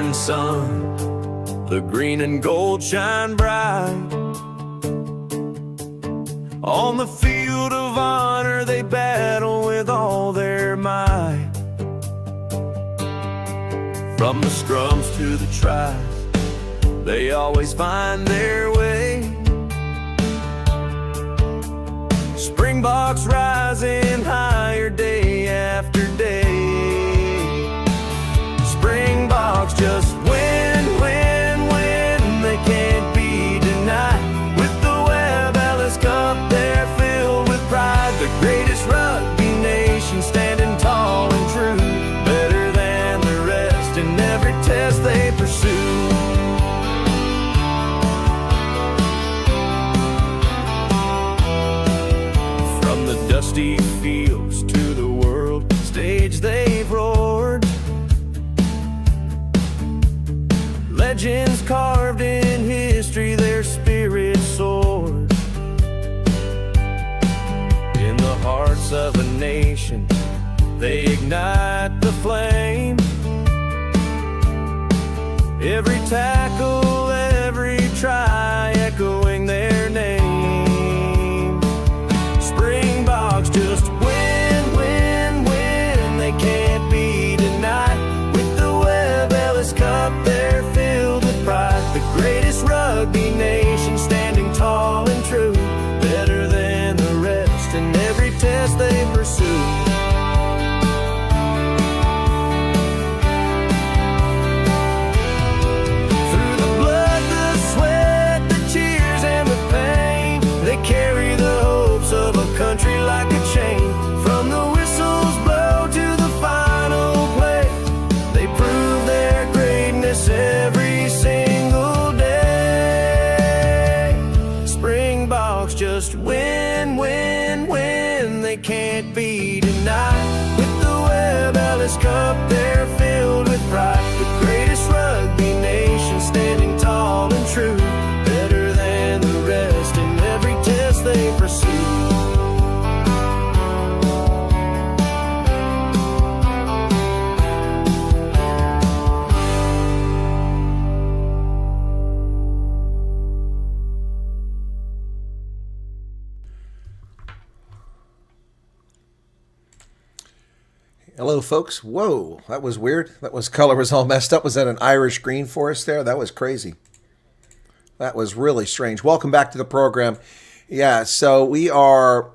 setting sun, the green and gold shine bright. On the field of honor they battle with all their might. From the scrums to the tries, they always find their way. Springboks rising higher day after day. Springboks just win, win, win. They can't be denied. With the Webb Ellis Cup, they're filled with pride. The greatest rugby nation, standing tall and true, better than the rest in every test they pursue. From the dusty fields to the world stage they've roared. Legends carved in history, their spirit soared. In the hearts of a nation, they ignite the flame. Every tackle, every try, echoing their name. Springboks just win, win, win. They can't be denied. With the Webb Ellis Cup, they're filled with pride. The greatest rugby nation, standing tall and true, better than the rest in every test they pursue. Through the blood, the sweat, the tears, and the pain, they carry the hopes of a country like a chain. From the whistles blow to the final play, they prove their greatness every single day. Springboks just win, win, win. They can't be denied. With the Webb Ellis Cup, they're filled with pride. The greatest rugby nation, standing tall and true, better than the rest in every test they pursue. Hello, folks. Whoa, that was weird. That was color was all messed up. Was that an Irish green for us there? That was crazy. That was really strange. Welcome back to the program. Yeah, so we are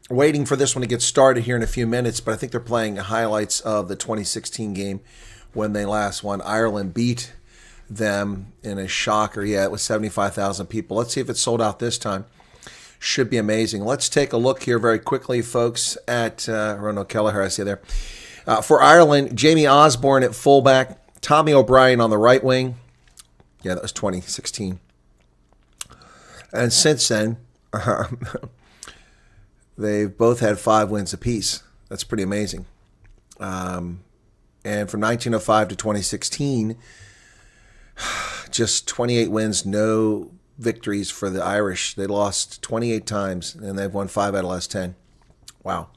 waiting for this one to get started here in a few minutes, but I think they're playing highlights of the 2016 game when they last won. Ireland beat them in a shocker. Yeah, it was 75,000 people. Let's see if it's sold out this time. Should be amazing. Let's take a look here very quickly, folks, at Ronald Kelleher, I see there. For Ireland, Jamie Osborne at fullback, Tommy O'Brien on the right wing. Yeah, that was 2016. And since then, they've both had 5 wins apiece. That's pretty amazing. And from 1905 to 2016, just 28 wins, no victories for the Irish. They lost 28 times, and they've won 5 out of the last 10. Wow.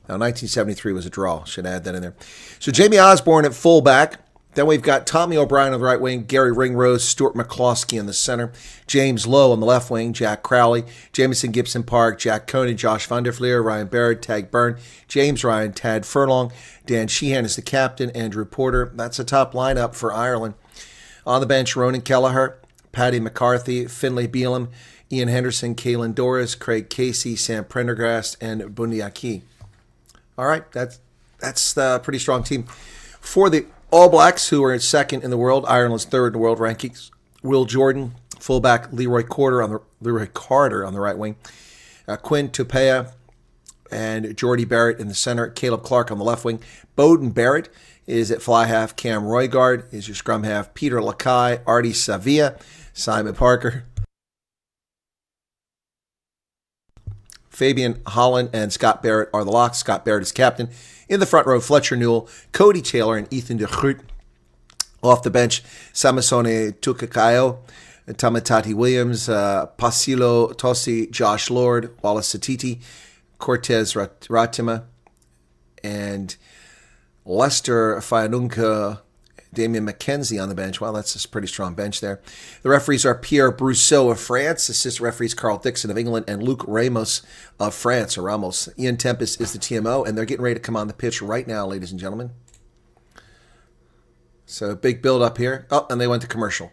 Now, 1973 was a draw. Should add that in there. So, Jamie Osborne at fullback. Then we've got Tommy O'Brien on the right wing, Gary Ringrose, Stuart McCloskey in the center, James Lowe on the left wing, Jack Crowley, Jamison Gibson Park, Jack Coney, Josh van der Fleer, Ryan Barrett, Tag Byrne, James Ryan, Tad Furlong, Dan Sheehan is the captain, Andrew Porter. That's a top lineup for Ireland. On the bench, Ronan Kelleher, Paddy McCarthy, Finlay Beelum, Ian Henderson, Caelan Doris, Craig Casey, Sam Prendergast, and Bundy Aki. All right, that's a pretty strong team. For the All Blacks, who are second in the world, Ireland's third in the world rankings, Will Jordan, fullback, Leroy Carter on the right wing, Quinn Tupea and Jordy Barrett in the center, Caleb Clark on the left wing, Bowden Barrett is at fly half, Cam Roygard is your scrum half, Peter Lakai, Artie Savia, Simon Parker, Fabian Holland and Scott Barrett are the locks. Scott Barrett is captain. In the front row, Fletcher Newell, Cody Taylor, and Ethan de Groot. Off the bench, Samasone Tukakayo, Tamatati Williams, Pasilo Tosi, Josh Lord, Wallace Satiti, Cortez Ratima, and Lester Fayanunka, Damien McKenzie on the bench. Wow, that's a pretty strong bench there. The referees are Pierre Brousseau of France, assistant referees Carl Dixon of England, and Luc Ramos of France, or Ramos. Ian Tempest is the TMO, and they're getting ready to come on the pitch right now, ladies and gentlemen. So big build up here. Oh, and they went to commercial.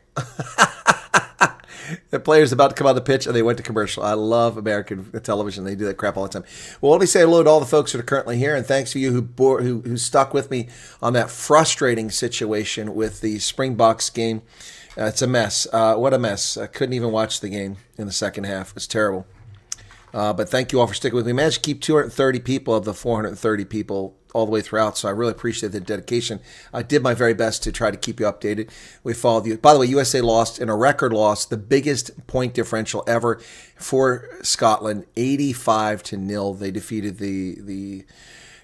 The player's about to come on the pitch, and they went to commercial. I love American television. They do that crap all the time. Well, let me say hello to all the folks that are currently here, and thanks to you who stuck with me on that frustrating situation with the Springboks game. It's a mess. What a mess. I couldn't even watch the game in the second half. It's terrible. But thank you all for sticking with me. I managed to keep 230 people of the 430 people all the way throughout, so I really appreciate the dedication. I did my very best to try to keep you updated. We followed you. By the way, USA lost in a record loss, the biggest point differential ever for Scotland, 85-0. They defeated the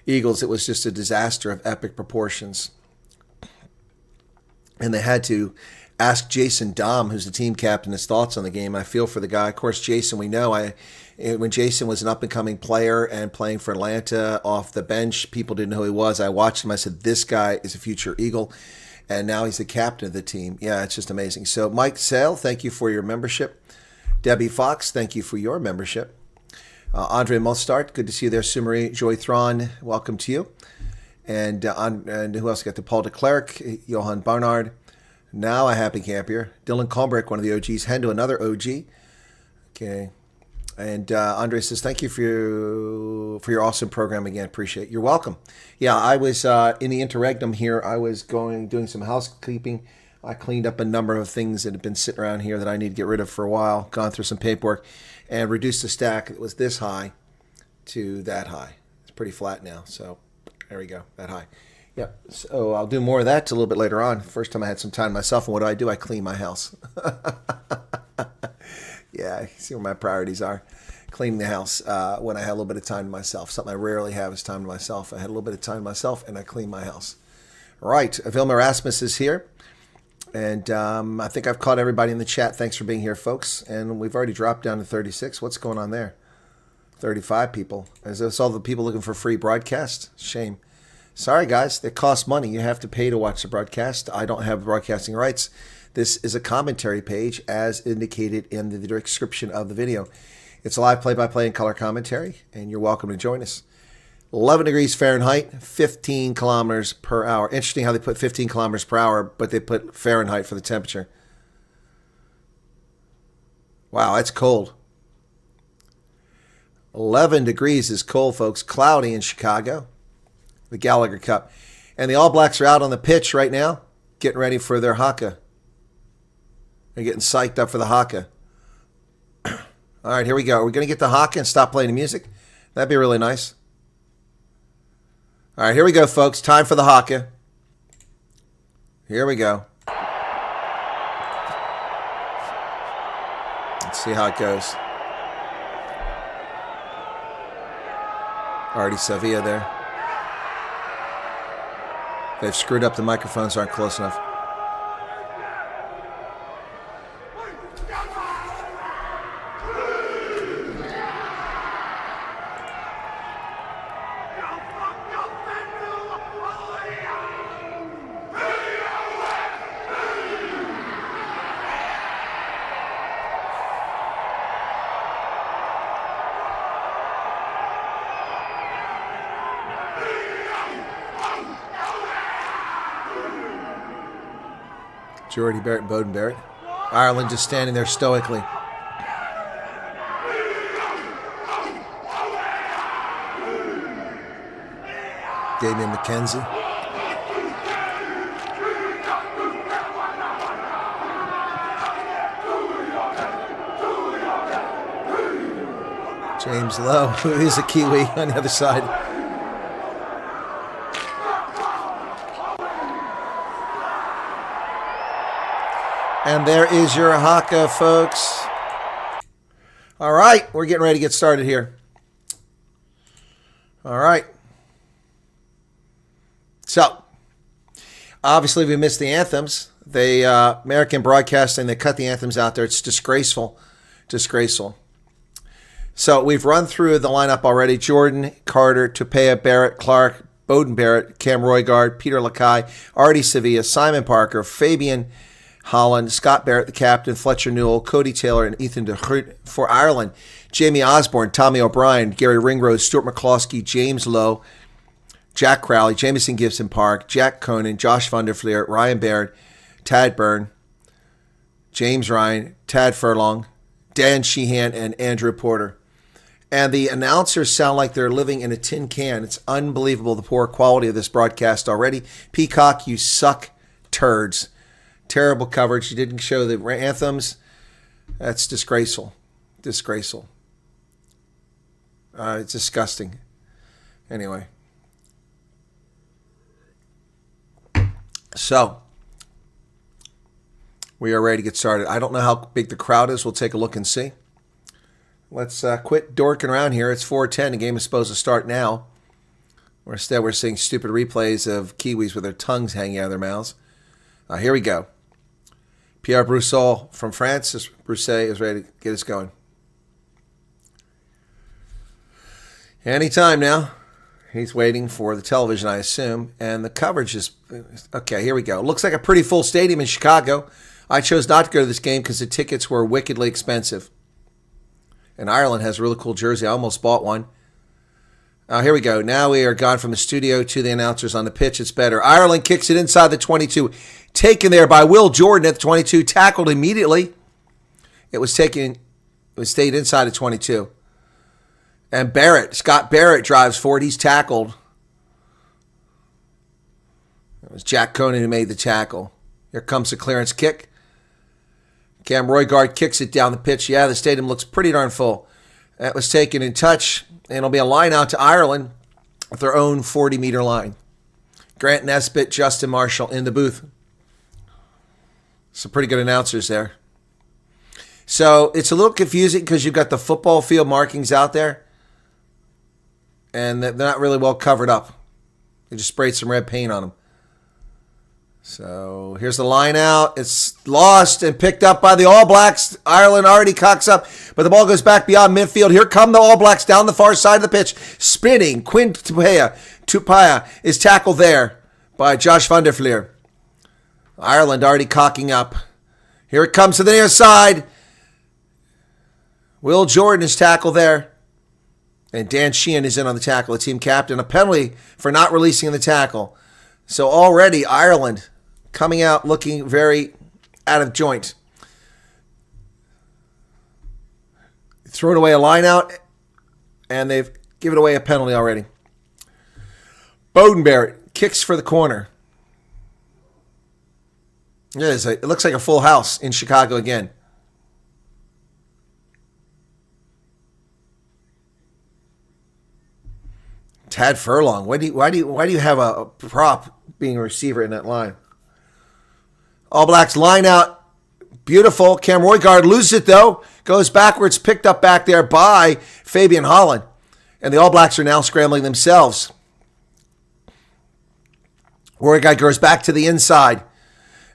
Eagles. It was just a disaster of epic proportions. And they had to ask Jason Dahm, who's the team captain, his thoughts on the game. I feel for the guy. Of course, Jason, we know. When Jason was an up-and-coming player and playing for Atlanta off the bench, people didn't know who he was. I watched him. I said, this guy is a future Eagle. And now he's the captain of the team. Yeah, it's just amazing. So, Mike Sale, thank you for your membership. Debbie Fox, thank you for your membership. Andre Mostart, good to see you there. Sumarie Joy Thron, welcome to you. And who else got to? Paul de Klerk, Johan Barnard. Now a happy camper. Dylan Colbrick, one of the OGs. Hendo, another OG. Okay. And Andre says, thank you for your awesome program again. Appreciate it. You're welcome. Yeah, I was in the interregnum here. I was doing some housekeeping. I cleaned up a number of things that had been sitting around here that I need to get rid of for a while. Gone through some paperwork and reduced the stack that was this high to that high. It's pretty flat now. So there we go, that high. Yeah, so I'll do more of that a little bit later on. First time I had some time myself, and what do? I clean my house. Yeah, you see where my priorities are. Cleaning the house when I have a little bit of time to myself. Something I rarely have is time to myself. I had a little bit of time to myself, and I clean my house. Right, Vilma Rasmus is here. And I think I've caught everybody in the chat. Thanks for being here, folks. And we've already dropped down to 36. What's going on there? 35 people. Is this all the people looking for free broadcast? Shame. Sorry, guys. It costs money. You have to pay to watch the broadcast. I don't have broadcasting rights. This is a commentary page as indicated in the description of the video. It's a live play-by-play and color commentary, and you're welcome to join us. 11 degrees Fahrenheit, 15 kilometers per hour. Interesting how they put 15 kilometers per hour, but they put Fahrenheit for the temperature. Wow, that's cold. 11 degrees is cold, folks. Cloudy in Chicago. The Gallagher Cup. And the All Blacks are out on the pitch right now, getting ready for their Haka. They're getting psyched up for the Haka. All right, here we go. Are we going to get the Haka and stop playing the music? That'd be really nice. All right, here we go, folks. Time for the Haka. Here we go. Let's see how it goes. Already Sevilla there. They've screwed up. The microphones aren't close enough. Jordy Barrett and Bowden Barrett. Ireland just standing there stoically. Damien McKenzie. James Lowe, who is a Kiwi on the other side. And there is your Haka, folks. All right, we're getting ready to get started here. All right. So, obviously we missed the anthems. They American Broadcasting, they cut the anthems out there. It's disgraceful. Disgraceful. So we've run through the lineup already. Jordan, Carter, Tupea, Barrett, Clark, Beauden Barrett, Cam Roygaard, Peter Lakai, Artie Sevilla, Simon Parker, Fabian Holland, Scott Barrett, the captain, Fletcher Newell, Cody Taylor, and Ethan de Groot. For Ireland, Jamie Osborne, Tommy O'Brien, Gary Ringrose, Stuart McCloskey, James Lowe, Jack Crowley, Jamison Gibson Park, Jack Conan, Josh van der Fleer, Ryan Baird, Tad Byrne, James Ryan, Tad Furlong, Dan Sheehan, and Andrew Porter. And the announcers sound like they're living in a tin can. It's unbelievable, the poor quality of this broadcast already. Peacock, you suck turds. Terrible coverage. You didn't show the anthems. That's disgraceful. Disgraceful. It's disgusting. Anyway. So, we are ready to get started. I don't know how big the crowd is. We'll take a look and see. Let's quit dorking around here. It's 4:10. The game is supposed to start now. Instead, we're seeing stupid replays of Kiwis with their tongues hanging out of their mouths. Here we go. Pierre Broussel from France. Brousset is ready to get us going. Anytime now. He's waiting for the television, I assume. And the coverage is... Okay, here we go. Looks like a pretty full stadium in Chicago. I chose not to go to this game because the tickets were wickedly expensive. And Ireland has a really cool jersey. I almost bought one. Here we go. Now we are gone from the studio to the announcers on the pitch. It's better. Ireland kicks it inside the 22. Taken there by Will Jordan at the 22. Tackled immediately. It stayed inside the 22. And Scott Barrett drives forward. He's tackled. It was Jack Conan who made the tackle. Here comes the clearance kick. Cam Roygaard kicks it down the pitch. Yeah, the stadium looks pretty darn full. That was taken in touch, and it'll be a line out to Ireland with their own 40-meter line. Grant Nesbitt, Justin Marshall in the booth. Some pretty good announcers there. So it's a little confusing because you've got the football field markings out there, and they're not really well covered up. They just sprayed some red paint on them. So here's the line out. It's lost and picked up by the All Blacks. Ireland already cocks up, but the ball goes back beyond midfield. Here come the All Blacks down the far side of the pitch. Spinning. Quinn Tupaya is tackled there by Josh van der Fleer. Ireland already cocking up. Here it comes to the near side. Will Jordan is tackled there. And Dan Sheehan is in on the tackle, the team captain. A penalty for not releasing the tackle. So already Ireland coming out looking very out of joint. Thrown away a line out, and they've given away a penalty already. Beauden Barrett kicks for the corner. It looks like a full house in Chicago again. Tad Furlong. Why do you have a prop being a receiver in that line? All Blacks line out. Beautiful. Cam Roygaard loses it though. Goes backwards, picked up back there by Fabian Holland. And the All Blacks are now scrambling themselves. Roygaard goes back to the inside.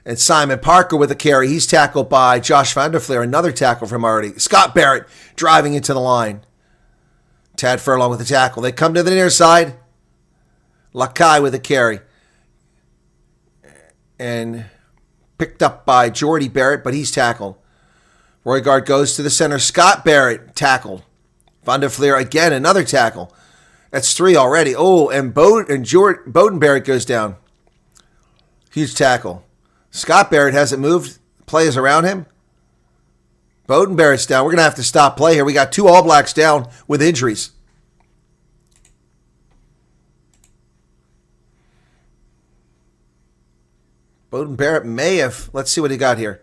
And Simon Parker with a carry. He's tackled by Josh van der Fleer. Another tackle from already. Scott Barrett driving into the line. Tad Furlong with the tackle. They come to the near side. Lakai with a carry. And picked up by Jordy Barrett, but he's tackled. Roygaard goes to the center. Scott Barrett tackled. Van der Fleer again, another tackle. That's three already. Oh, and Beauden Barrett goes down. Huge tackle. Scott Barrett hasn't moved. Players around him. Beauden Barrett's down. We're going to have to stop play here. We got two All Blacks down with injuries. Beauden Barrett may have. Let's see what he got here.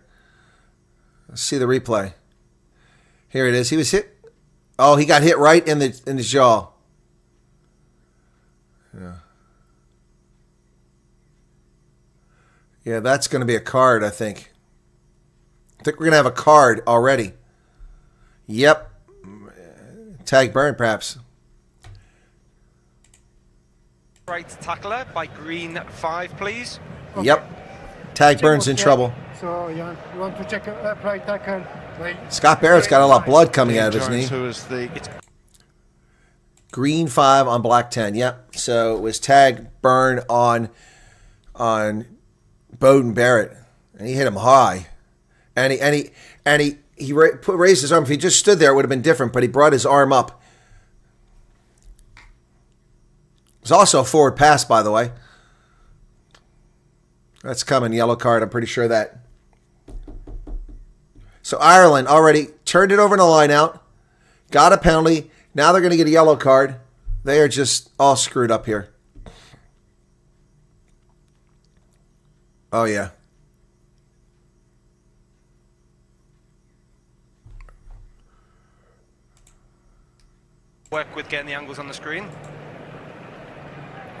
Let's see the replay. Here it is. He was hit. Oh, he got hit right in the jaw. Yeah. Yeah, that's going to be a card, I think. I think we're going to have a card already. Yep. Tag Byrne, perhaps. Right tackler by green 5, please. Okay. Yep. Tag Byrne's in trouble. So you want to check right tackle. Scott Barrett's got a lot of blood coming out of his knee. Who is the Green 5 on black 10. Yep. So it was tag burn on Bowden Barrett, and he hit him high, and he raised his arm. If he just stood there, it would have been different. But he brought his arm up. It was also a forward pass, by the way. That's coming. Yellow card. I'm pretty sure of that. So Ireland already turned it over in the line out, got a penalty. Now they're going to get a yellow card. They are just all screwed up here. Oh, yeah. Work with getting the angles on the screen.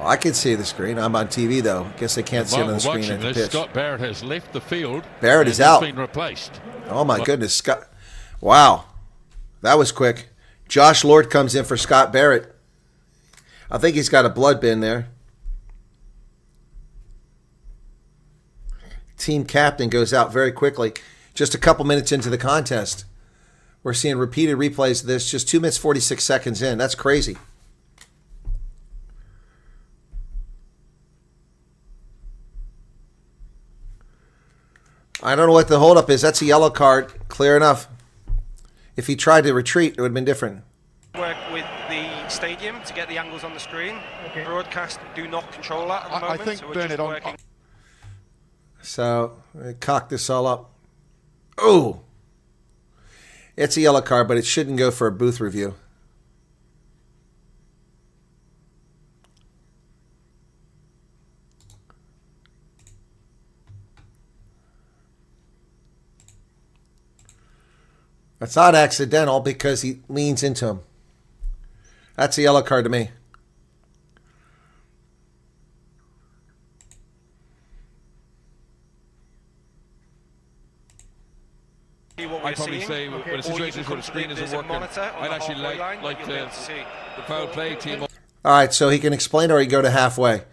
Well, I can see the screen. I'm on TV, though. Guess they can't see it on the screen at the pitch. Scott Barrett has left the field. Barrett is out. Been replaced. Oh, my goodness. Scott. Wow. That was quick. Josh Lord comes in for Scott Barrett. I think he's got a blood bin there. Team captain goes out very quickly. Just a couple minutes into the contest. We're seeing repeated replays of this. Just 2 minutes, 46 seconds in. That's crazy. I don't know what the holdup is. That's a yellow card. Clear enough. If he tried to retreat, it would have been different. Work with the stadium to get the angles on the screen. Okay. Broadcast do not control that at the moment. I think so we're burn just it on. working. So, cock this all up. Oh! It's a yellow card, but it shouldn't go for a booth review. That's not accidental because he leans into him. That's a yellow card to me. What I'd probably seeing. say when a situation where the screen isn't working, I'd actually like the foul play team. All right, so he can explain or he go to halfway.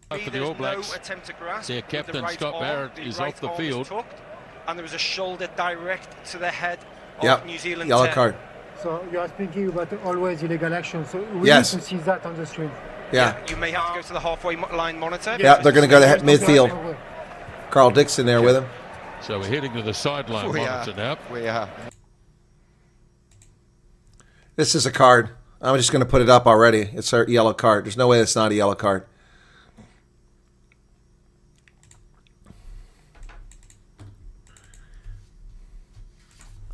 For the All Blacks, their captain Scott Barrett is off the field. And there was a shoulder direct to the head of Yep, New Zealand. yellow card. So you are speaking about always illegal action. So we Yes. need to see that on the screen. Yeah. You may have to go to the halfway line monitor. Yeah, they're going to go to midfield. Okay. Carl Dixon there with him. So we're heading to the sideline monitor now. We are. This is a card. I'm just going to put it up already. It's a yellow card. There's no way it's not a yellow card.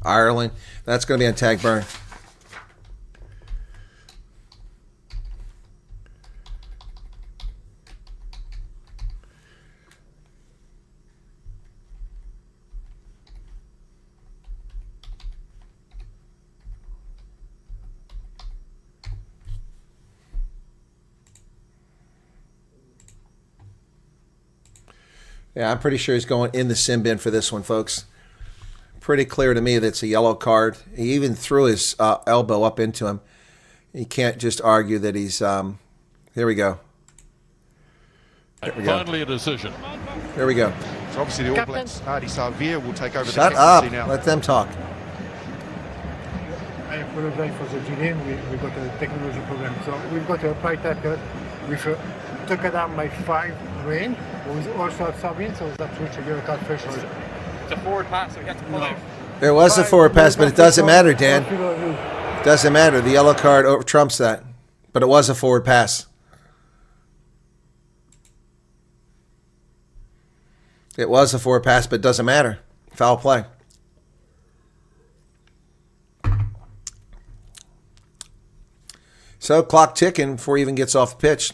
Ireland. That's going to be on tag burn. Yeah, I'm pretty sure he's going in the sin bin for this one, folks. Pretty clear to me that it's a yellow card. He even threw his elbow up into him. You can't just argue that he's... here we go. Finally a decision. Here we go. So obviously the All Blacks, Adi Savia will take over Shut the up. captaincy now. Let them talk. I apologize for the delay. We got a technology problem. So we've got a right tackle with a tucked arm by 5 rain, who is also absorbing, so that's which a yellow card threshold. It's a forward pass, so we have to pull out. There was a forward pass, but it doesn't matter, Dan. It doesn't matter. The yellow card trumps that. But it was a forward pass. It was a forward pass, but it doesn't matter. Foul play. So clock ticking before he even gets off the pitch.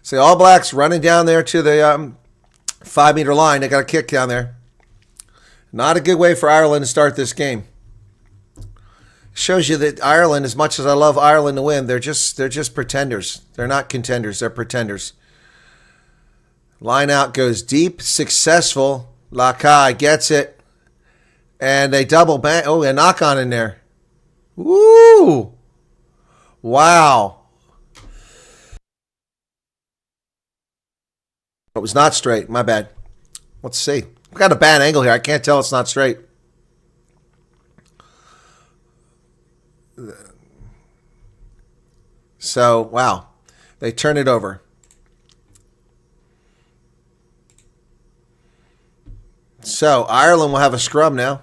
So All Blacks running down there to the 5-meter line. They got a kick down there. Not a good way for Ireland to start this game. Shows you that Ireland, as much as I love Ireland to win, they're just pretenders. They're not contenders. They're pretenders. Line out goes deep, successful. Haka gets it, and they double bang. Oh, a knock on in there. Woo! Wow. It was not straight. My bad. Let's see. I've got a bad angle here. I can't tell it's not straight. So, wow. They turn it over. So, Ireland will have a scrum now.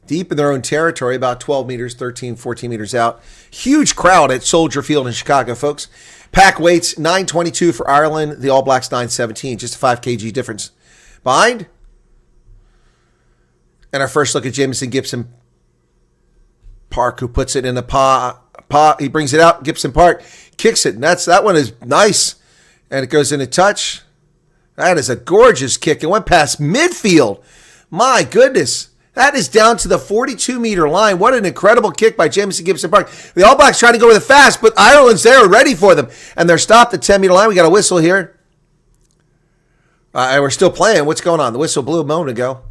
Deep in their own territory, about 12 meters, 13, 14 meters out. Huge crowd at Soldier Field in Chicago, folks. Pack weights, 922 for Ireland. The All Blacks, 917. Just a 5 kg difference. Behind. And our first look at Jamison Gibson Park, who puts it in the paw. He brings it out. Gibson Park kicks it. And that one is nice. And it goes into touch. That is a gorgeous kick. It went past midfield. My goodness. That is down to the 42-meter line. What an incredible kick by Jamison Gibson Park. The All Blacks trying to go with it fast, but Ireland's there ready for them. And they're stopped at 10-meter line. We got a whistle here. We're still playing. What's going on? The whistle blew a moment ago.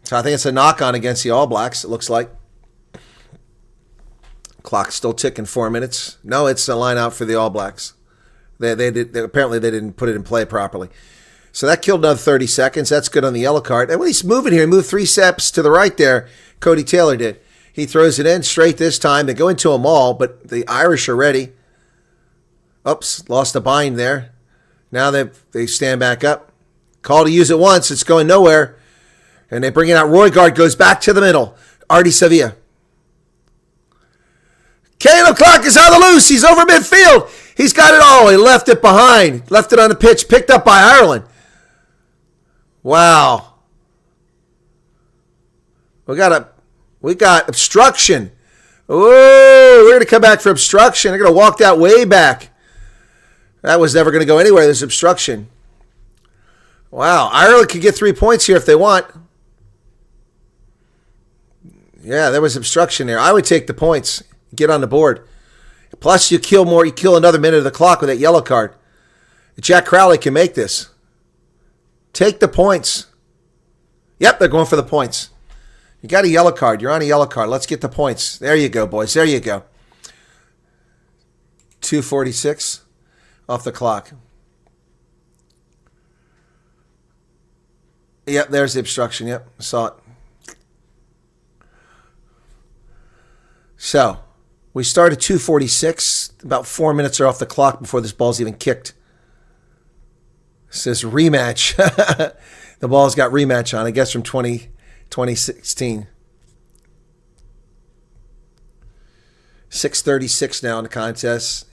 So I think it's a knock-on against the All Blacks, it looks like. Clock's still ticking, 4 minutes. No, it's a line out for the All Blacks. Apparently they didn't put it in play properly. So that killed another 30 seconds. That's good on the yellow card. And when he's moving here, he moved 3 steps to the right there. Cody Taylor did. He throws it in straight this time. They go into a maul, but the Irish are ready. Oops, lost a bind there. Now they stand back up. Call to use it once. It's going nowhere. And they bring it out. Roygaard goes back to the middle. Artie Sevilla. Caleb Clark is on the loose. He's over midfield. He's got it all. He left it behind. Left it on the pitch. Picked up by Ireland. Wow. We got obstruction. Oh, we're going to come back for obstruction. They're going to walk that way back. That was never going to go anywhere. There's obstruction. Wow. Ireland could get 3 points here if they want. Yeah, there was obstruction there. I would take the points. Get on the board. Plus, you kill more. You kill another minute of the clock with that yellow card. Jack Crowley can make this. Take the points. Yep, they're going for the points. You got a yellow card. You're on a yellow card. Let's get the points. There you go, boys. There you go. 2:46 off the clock. Yep, there's the obstruction. Yep, saw it. So, we start at 2:46. About 4 minutes are off the clock before this ball's even kicked. It says rematch. The ball's got rematch on, I guess, from 2016. 6:36 now in the contest.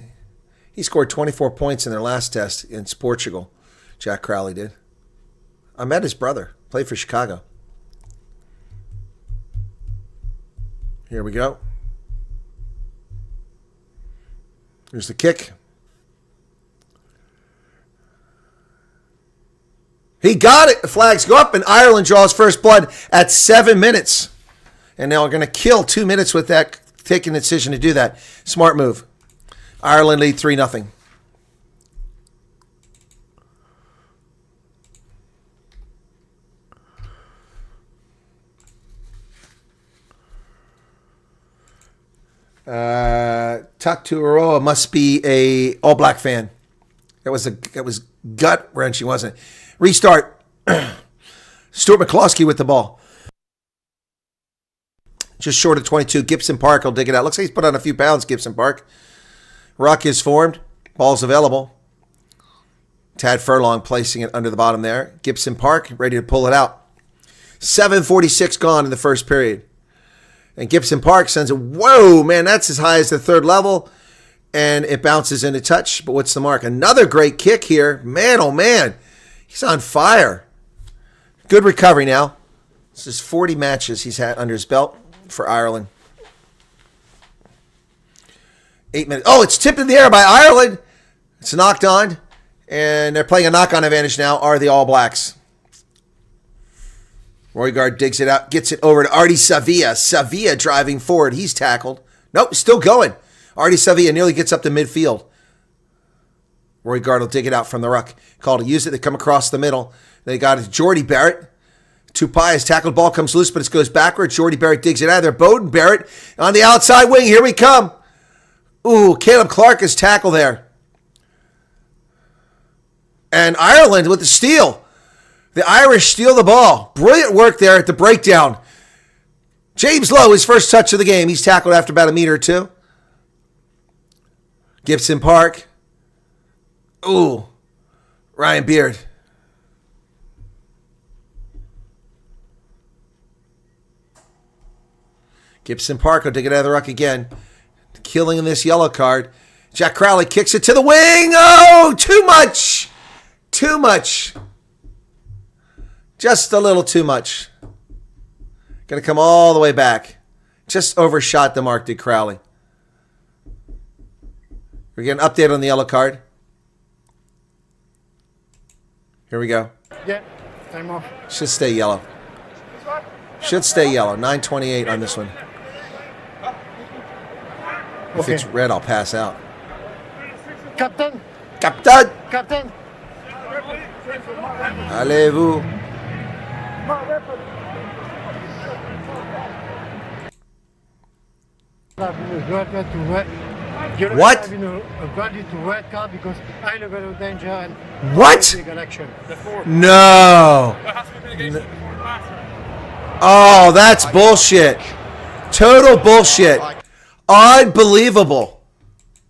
He scored 24 points in their last test against Portugal. Jack Crowley did. I met his brother. Played for Chicago. Here we go. Here's the kick. He got it. The flags go up, and Ireland draws first blood at 7 minutes. And now we're going to kill 2 minutes with that, taking the decision to do that. Smart move. Ireland lead 3-0. Taktuaroa must be a All Black fan. It was gut wrenching, wasn't it? Restart. Stuart McCloskey with the ball. Just short of 22. Gibson Park will dig it out. Looks like he's put on a few pounds, Gibson Park. Ruck is formed. Ball's available. Tad Furlong placing it under the bottom there. Gibson Park ready to pull it out. 7:46 gone in the first period. And Gibson Park sends it. Whoa, man, that's as high as the third level. And it bounces into touch. But what's the mark? Another great kick here. Man, oh, man. He's on fire. Good recovery now. This is 40 matches he's had under his belt for Ireland. 8 minutes. Oh, it's tipped in the air by Ireland. It's knocked on. And they're playing a knock-on advantage now, are the All Blacks. Roygaard digs it out, gets it over to Artie Sevilla. Sevilla driving forward. He's tackled. Nope, still going. Artie Sevilla nearly gets up to midfield. Roygaard will dig it out from the ruck. Call to use it. They come across the middle. They got it. Jordy Barrett. Tupai is tackled. Ball comes loose, but it goes backwards. Jordy Barrett digs it out of there. Bowden Barrett on the outside wing. Here we come. Ooh, Caleb Clark is tackled there. And Ireland with the steal. The Irish steal the ball. Brilliant work there at the breakdown. James Lowe, his first touch of the game. He's tackled after about a meter or two. Gibson Park. Ooh. Ryan Beard. Gibson Park will dig it out of the ruck again. Killing in this yellow card. Jack Crowley kicks it to the wing. Oh, too much. Too much. Just a little too much. Going to come all the way back. Just overshot the mark, did Crowley. We're getting an update on the yellow card. Here we go. Yeah, time off. Should stay yellow. Should stay yellow. 9:28 on this one. If Okay. it's red, I'll pass out. Captain, Captain! captain. Allez-vous. What? Having a value to red card because high level of danger and What? legal action. No. Oh, that's bullshit. Total bullshit. Unbelievable.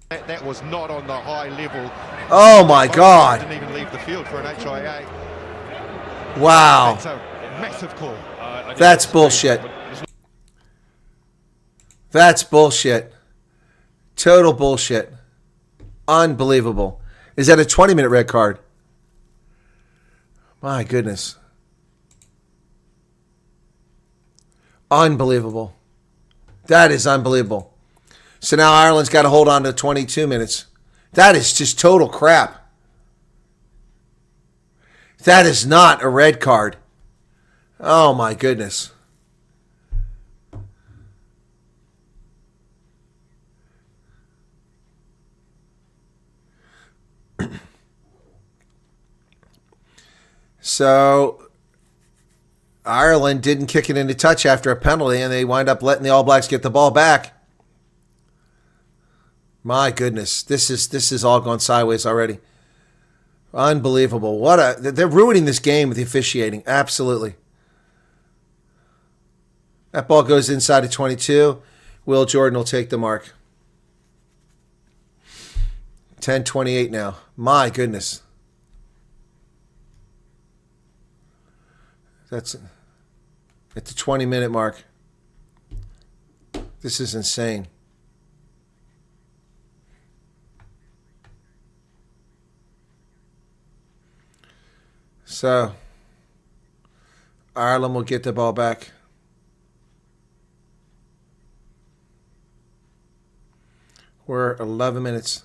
That was not on the high level. Oh my God. Didn't even leave the field for an HIA. Wow. That's a massive call. That's bullshit. That's bullshit. Total bullshit. Unbelievable. Is that a 20-minute red card? My goodness. Unbelievable. That is unbelievable. So now Ireland's got to hold on to 22 minutes. That is just total crap. That is not a red card. Oh my goodness. So Ireland didn't kick it into touch after a penalty, and they wind up letting the All Blacks get the ball back. My goodness, this is all going sideways already. Unbelievable. They're ruining this game with the officiating. Absolutely. That ball goes inside of 22. Will Jordan will take the mark. 10:28 now. My goodness. That's at the 20-minute mark. This is insane. So, Ireland will get the ball back. We're 11 minutes.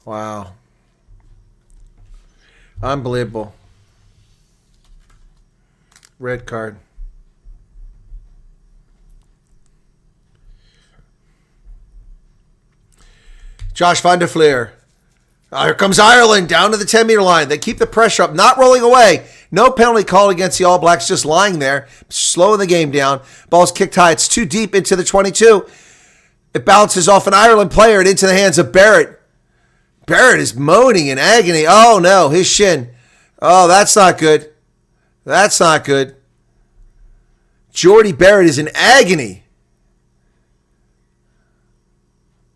Wow. Unbelievable. Red card. Josh van der Fleer. Here comes Ireland down to the 10-meter line. They keep the pressure up, not rolling away. No penalty called against the All Blacks, just lying there, slowing the game down. Ball's kicked high. It's too deep into the 22. It bounces off an Ireland player and into the hands of Barrett. Barrett is moaning in agony. Oh, no, his shin. Oh, that's not good. That's not good. Jordy Barrett is in agony.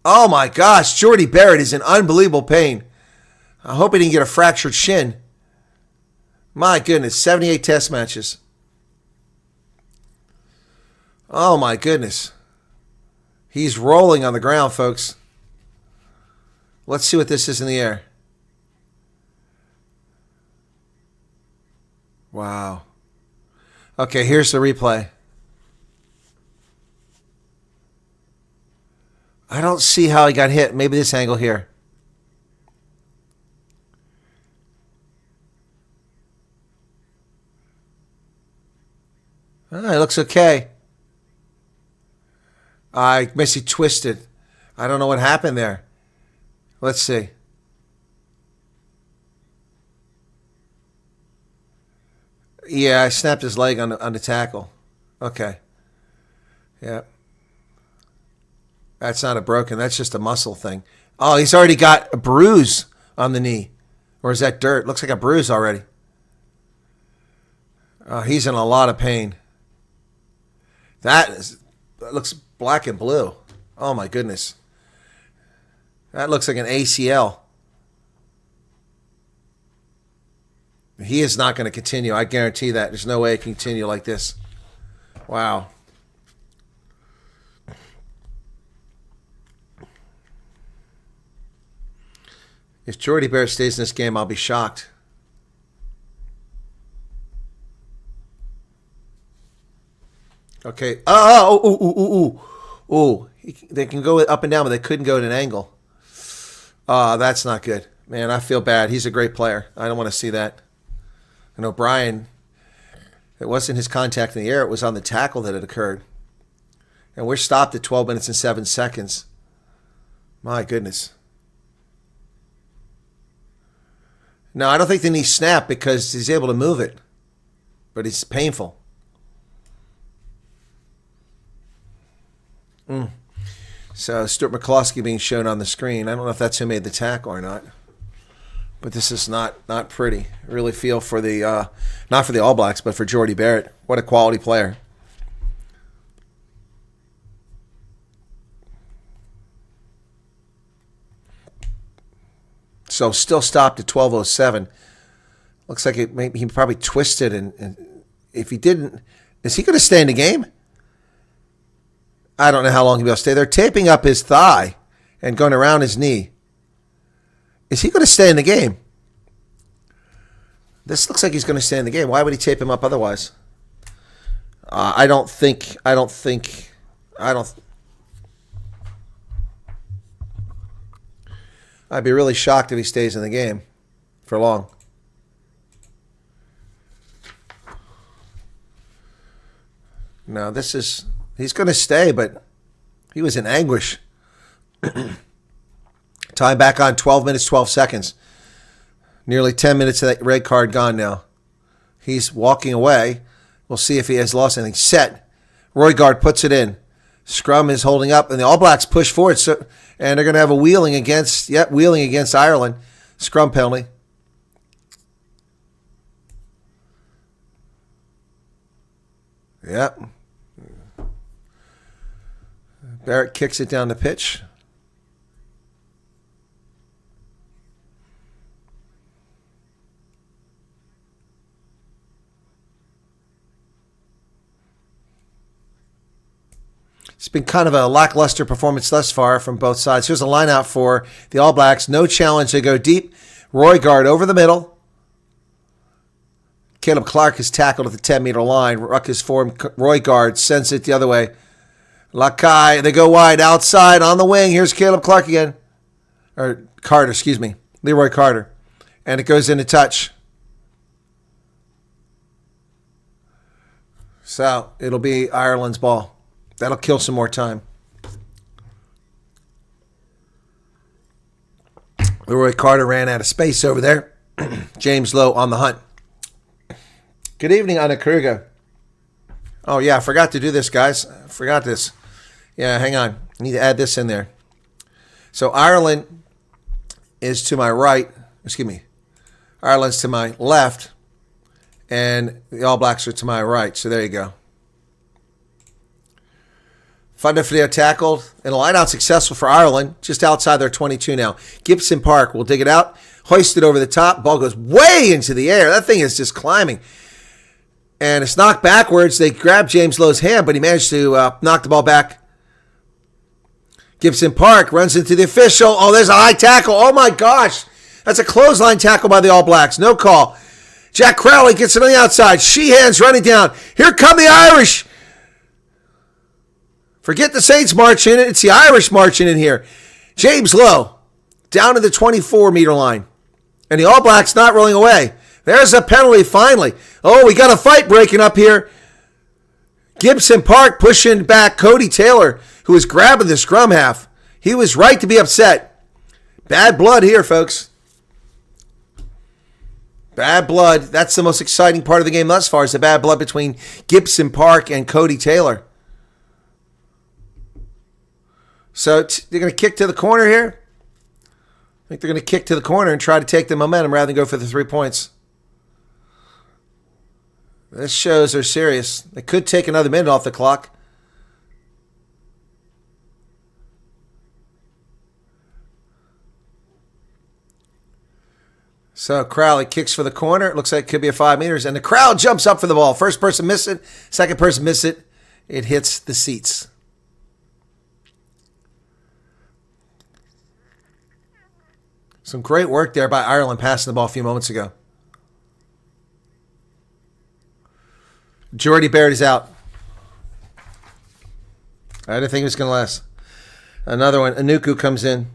Oh, my gosh. Jordy Barrett is in unbelievable pain. I hope he didn't get a fractured shin. My goodness, 78 test matches. Oh, my goodness. He's rolling on the ground, folks. Let's see what this is in the air. Wow. Okay, here's the replay. I don't see how he got hit. Maybe this angle here. Oh, it looks okay. I guess he twisted. I don't know what happened there. Let's see. Yeah, I snapped his leg on the tackle. Okay. Yeah. That's not a broken. That's just a muscle thing. Oh, he's already got a bruise on the knee. Or is that dirt? Looks like a bruise already. He's in a lot of pain. That looks black and blue. Oh, my goodness. That looks like an ACL. He is not going to continue. I guarantee that. There's no way it can continue like this. Wow. If Jordy Barrett stays in this game, I'll be shocked. Okay. They can go up and down, but they couldn't go at an angle. That's not good. Man, I feel bad. He's a great player. I don't want to see that. And O'Brien, it wasn't his contact in the air. It was on the tackle that it occurred. And we're stopped at 12 minutes and 7 seconds. My goodness. No, I don't think the knee snapped because he's able to move it. But it's painful. So Stuart McCloskey being shown on the screen. I don't know if that's who made the tackle or not. But this is not pretty. I really feel for the, not for the All Blacks, but for Jordy Barrett. What a quality player. So still stopped at 12:07. Looks like he probably twisted, and if he didn't, is he going to stay in the game? I don't know how long he'll be able to stay. They're taping up his thigh and going around his knee. Is he going to stay in the game? This looks like he's going to stay in the game. Why would he tape him up otherwise? I'd be really shocked if he stays in the game for long. No, he's going to stay, but he was in anguish. Time back on 12 minutes, 12 seconds. Nearly 10 minutes of that red card gone now. He's walking away. We'll see if he has lost anything. Set. Roygaard puts it in. Scrum is holding up, and the All Blacks push forward. And they're going to have a wheeling against Ireland. Scrum penalty. Yep. Barrett kicks it down the pitch. It's been kind of a lackluster performance thus far from both sides. Here's a line out for the All Blacks. No challenge. They go deep. Roygaard over the middle. Caleb Clark is tackled at the 10-meter line. Ruck is formed. Roygaard sends it the other way. Lakai, they go wide outside on the wing. Here's Caleb Clark again. Or Carter, excuse me. Leroy Carter. And it goes into touch. So it'll be Ireland's ball. That'll kill some more time. Leroy Carter ran out of space over there. James Lowe on the hunt. Good evening, Anna Kruger. Oh, yeah, I forgot to do this, guys. I forgot this. Yeah, hang on. I need to add this in there. So Ireland is to my right. Excuse me. Ireland's to my left. And the All Blacks are to my right. So there you go. Fundafleo tackled, and a line out successful for Ireland, just outside their 22 now. Gibson Park will dig it out, hoist it over the top. Ball goes way into the air. That thing is just climbing. And it's knocked backwards. They grab James Lowe's hand, but he managed to knock the ball back. Gibson Park runs into the official. Oh, there's a high tackle. Oh, my gosh. That's a clothesline tackle by the All Blacks. No call. Jack Crowley gets it on the outside. Sheehan's running down. Here come the Irish. Forget the Saints marching in. It's the Irish marching in here. James Lowe down to the 24-meter line. And the All Blacks not rolling away. There's a penalty finally. Oh, we got a fight breaking up here. Gibson Park pushing back Cody Taylor, who was grabbing the scrum half. He was right to be upset. Bad blood here, folks. Bad blood. That's the most exciting part of the game thus far, is the bad blood between Gibson Park and Cody Taylor. So they're going to kick to the corner here. I think they're going to kick to the corner and try to take the momentum rather than go for the 3 points. This shows they're serious. They could take another minute off the clock. So Crowley kicks for the corner. It looks like it could be a 5 meters. And the crowd jumps up for the ball. First person miss it. Second person miss it. It hits the seats. Some great work there by Ireland passing the ball a few moments ago. Jordy Barrett is out. I didn't think it was going to last. Another one. Anuku comes in.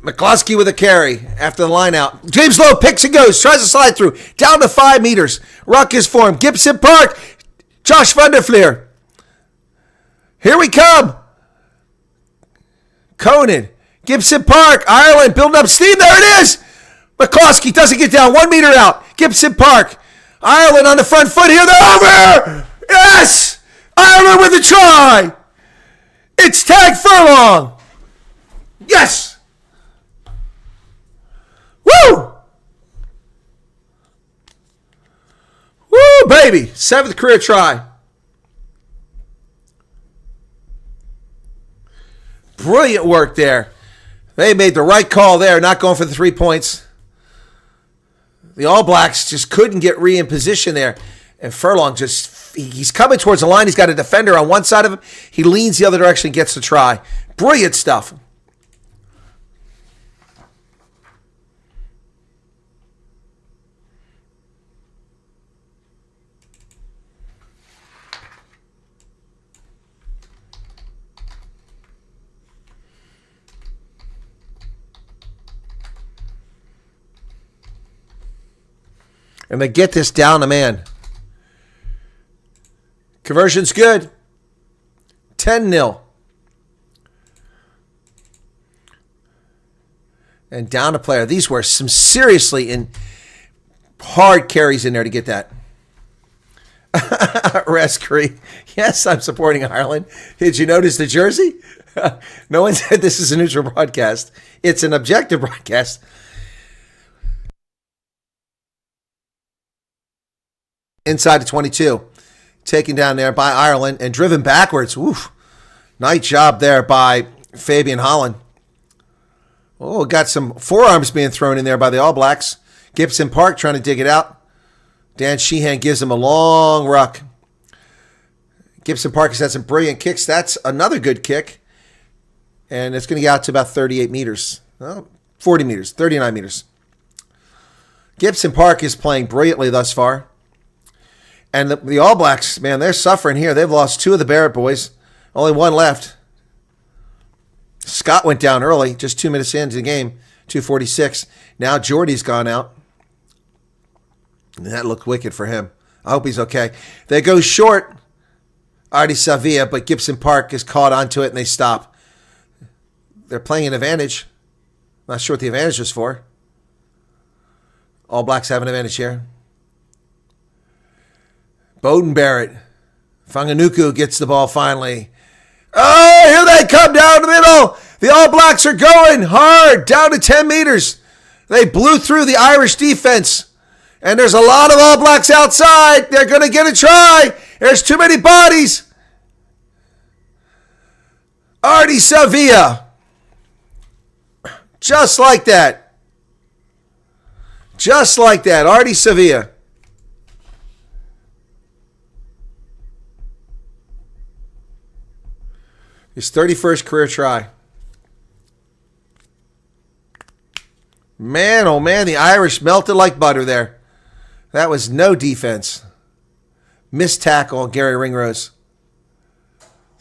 McCloskey with a carry after the line out. James Lowe picks and goes. Tries to slide through. Down to 5 meters. Ruck is formed. Gibson Park. Josh van der Fleer. Here we come. Conan. Gibson Park. Ireland building up steam. There it is. McCloskey doesn't get down. 1 meter out. Gibson Park. Ireland on the front foot here. They're over. Yes. Ireland with a try. It's Tag Furlong. Yes. Woo! Woo, baby. 7th career try. Brilliant work there. They made the right call there, not going for the 3 points. The All Blacks just couldn't get in position there. And Furlong he's coming towards the line. He's got a defender on one side of him. He leans the other direction and gets the try. Brilliant stuff. And they get this down to man. Conversion's good. 10-0. And down to player. These were some seriously hard carries in there to get that. Rescree. Yes, I'm supporting Ireland. Did you notice the jersey? No one said this is a neutral broadcast. It's an objective broadcast. Inside the 22. Taken down there by Ireland and driven backwards. Oof. Nice job there by Fabian Holland. Oh, got some forearms being thrown in there by the All Blacks. Gibson Park trying to dig it out. Dan Sheehan gives him a long ruck. Gibson Park has had some brilliant kicks. That's another good kick. And it's going to get out to about 38 meters. Well, 40 meters, 39 meters. Gibson Park is playing brilliantly thus far. And the All Blacks, man, they're suffering here. They've lost 2 of the Barrett boys. Only 1 left. Scott went down early, just 2 minutes into the game, 2:46. Now Jordy's gone out. And that looked wicked for him. I hope he's okay. They go short, Artie Savia, but Gibson Park is caught onto it and they stop. They're playing an advantage. Not sure what the advantage was for. All Blacks have an advantage here. Bowden Barrett. Fanganuku gets the ball finally. Oh, here they come down the middle. The All Blacks are going hard, down to 10 meters. They blew through the Irish defense. And there's a lot of All Blacks outside. They're going to get a try. There's too many bodies. Artie Savia. Just like that. Just like that. Artie Savia. His 31st career try. Man, oh man, the Irish melted like butter there. That was no defense. Missed tackle on Gary Ringrose.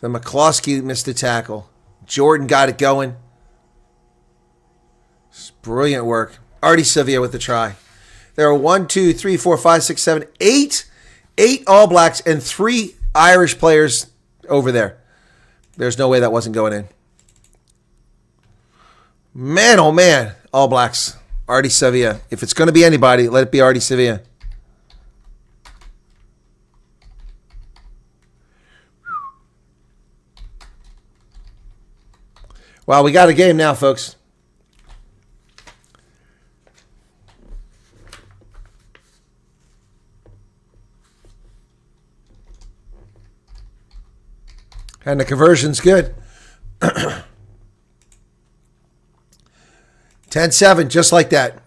Then McCloskey missed the tackle. Jordan got it going. It's brilliant work. Artie Savia with the try. There are 1, 2, 3, 4, 5, 6, 7, 8 All Blacks and 3 Irish players over there. There's no way that wasn't going in. Man, oh man. All Blacks. Artie Savia. If it's going to be anybody, let it be Artie Savia. Well, we got a game now, folks. And the conversion's good. 10-7, just like that.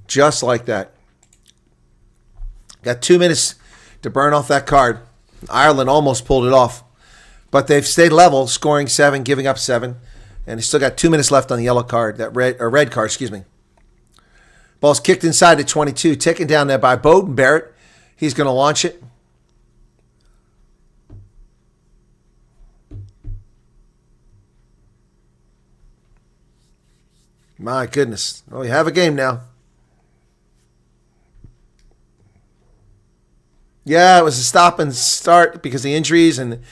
Just like that. Got 2 minutes to burn off that card. Ireland almost pulled it off. But they've stayed level, scoring 7, giving up 7. And they still got 2 minutes left on the yellow card, that red card, excuse me. Ball's kicked inside at 22, taken down there by Bezuidenhout. He's going to launch it. My goodness. Oh, we have a game now. Yeah, it was a stop and start because of the injuries and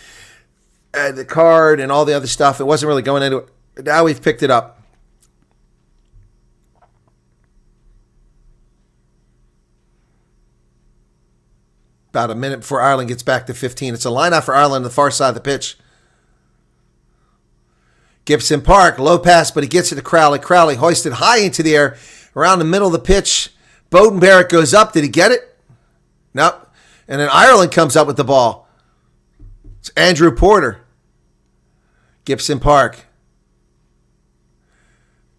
the card and all the other stuff. It wasn't really going into it. But now we've picked it up. About a minute before Ireland gets back to 15. It's a line-out for Ireland on the far side of the pitch. Gibson Park, low pass, but he gets it to Crowley. Crowley hoisted high into the air around the middle of the pitch. Bezuidenhout goes up. Did he get it? Nope. And then Ireland comes up with the ball. It's Andrew Porter. Gibson Park.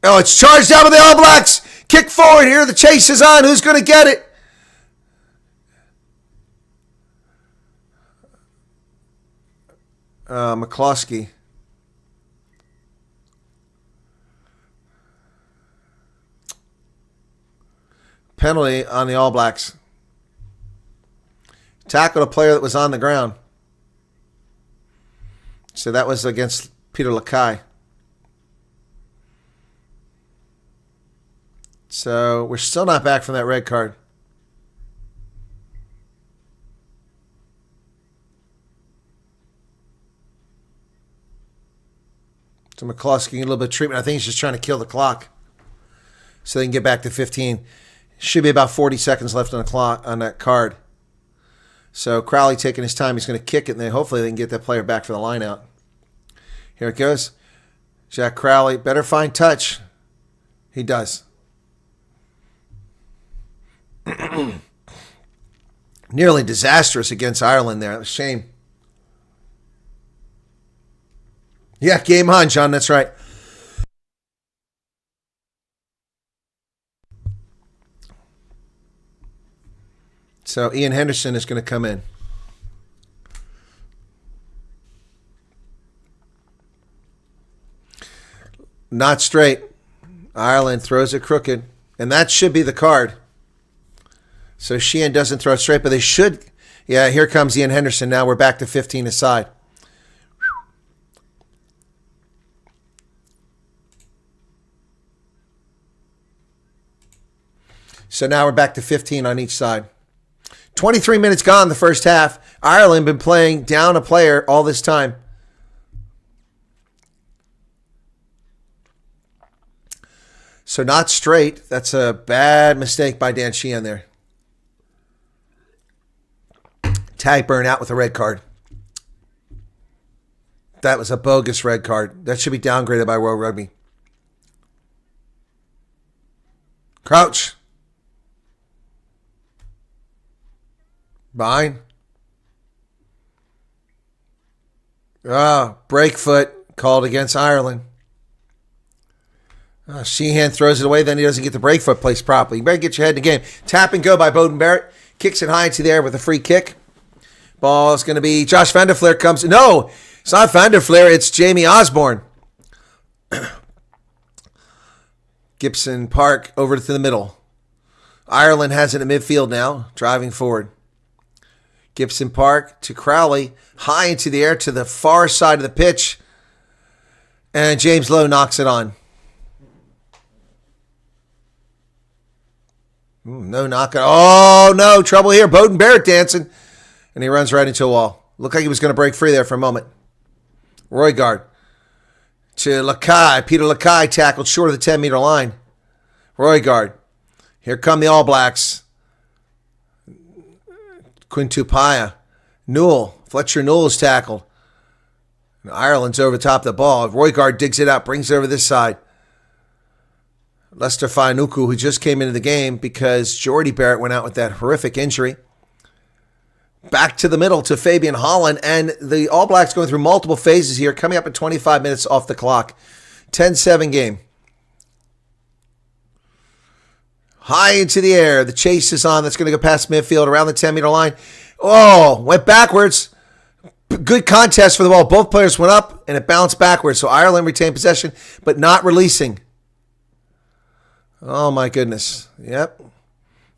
Oh, it's charged out with the All Blacks. Kick forward here. The chase is on. Who's going to get it? McCloskey. Penalty on the All Blacks. Tackled a player that was on the ground. So that was against Peter Lakai. So we're still not back from that red card. So McCloskey getting a little bit of treatment. I think he's just trying to kill the clock so they can get back to 15. Should be about 40 seconds left on the clock on that card. So Crowley taking his time. He's going to kick it, and then hopefully they can get that player back for the line out. Here it goes. Jack Crowley better find touch. He does. Nearly disastrous against Ireland there. Shame. Yeah, game on, John. That's right. So Ian Henderson is going to come in. Not straight. Ireland throws it crooked. And that should be the card. So Sheehan doesn't throw it straight, but they should. Yeah, here comes Ian Henderson. Now we're back to 15 aside. So now we're back to 15 on each side. 23 minutes gone the first half. Ireland been playing down a player all this time. So not straight. That's a bad mistake by Dan Sheehan there. Tag burn out with a red card. That was a bogus red card. That should be downgraded by World Rugby. Crouch. Behind. Break foot called against Ireland. Sheehan throws it away, then he doesn't get the break foot placed properly. You better get your head in the game. Tap and go by Bezuidenhout. Kicks it high into the air with a free kick. Ball is going to be Josh Van der Fleer comes. No, it's not Van der Fleer. It's Jamie Osborne. Gibson Park over to the middle. Ireland has it in midfield now, driving forward. Gibson Park to Crowley, high into the air to the far side of the pitch. And James Lowe knocks it on. No knocking. Oh, no. Trouble here. Bezuidenhout dancing. And he runs right into a wall. Looked like he was going to break free there for a moment. Roygaard to Lakai. Peter Lakai tackled short of the 10-meter line. Roygaard. Here come the All Blacks. Quintupaya. Newell Fletcher Knowles tackled. And Ireland's over the top of the ball. Roygaard digs it out, brings it over this side. Lester Fainuku, who just came into the game because Jordy Barrett went out with that horrific injury. Back to the middle to Fabian Holland, and the All Blacks going through multiple phases here, coming up at 25 minutes off the clock. 10-7 game. High into the air. The chase is on. That's going to go past midfield around the 10-meter line. Oh, went backwards. Good contest for the ball. Both players went up, and it bounced backwards. So Ireland retained possession, but not releasing. Oh, my goodness. Yep.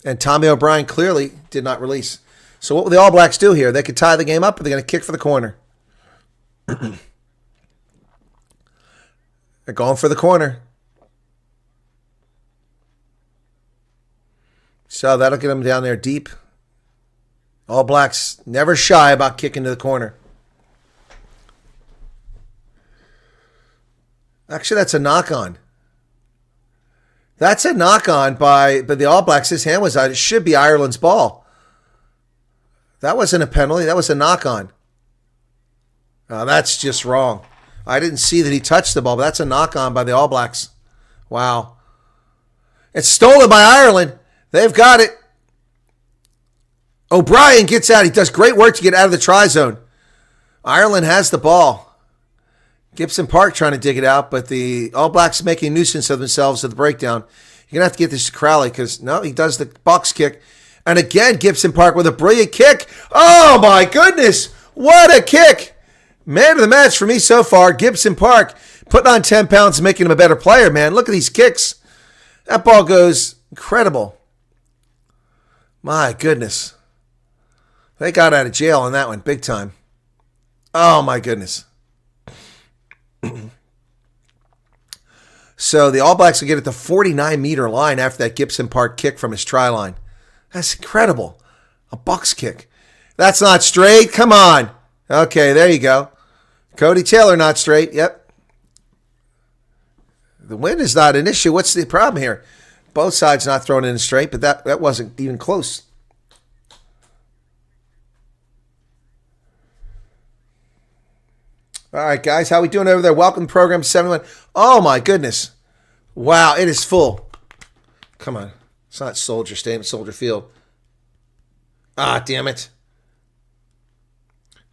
And Tommy O'Brien clearly did not release. So what will the All Blacks do here? They could tie the game up, or they're going to kick for the corner. They're going for the corner. So that'll get them down there deep. All Blacks never shy about kicking to the corner. Actually, that's a knock-on. That's a knock-on by the All Blacks. His hand was out. It should be Ireland's ball. That wasn't a penalty. That was a knock-on. That's just wrong. I didn't see that he touched the ball, but that's a knock-on by the All Blacks. Wow. It's stolen by Ireland. They've got it. O'Brien gets out. He does great work to get out of the try zone. Ireland has the ball. Gibson Park trying to dig it out, but the All Blacks making a nuisance of themselves at the breakdown. You're going to have to get this to Crowley because, no, he does the box kick. And again, Gibson Park with a brilliant kick. Oh, my goodness. What a kick. Man of the match for me so far, Gibson Park. Putting on 10 pounds and making him a better player, man. Look at these kicks. That ball goes incredible. My goodness. They got out of jail on that one big time. Oh, my goodness. So the All Blacks will get at the 49-meter line after that Gibson Park kick from his try line. That's incredible. A box kick. That's not straight. Come on. Okay, there you go. Cody Taylor not straight. Yep. The wind is not an issue. What's the problem here? Both sides not thrown in straight, but that wasn't even close. All right, guys, how we doing over there? Welcome to program 71. Oh, my goodness. Wow, it is full. Come on. It's not Soldier Stadium, it's Soldier Field. Ah, damn it.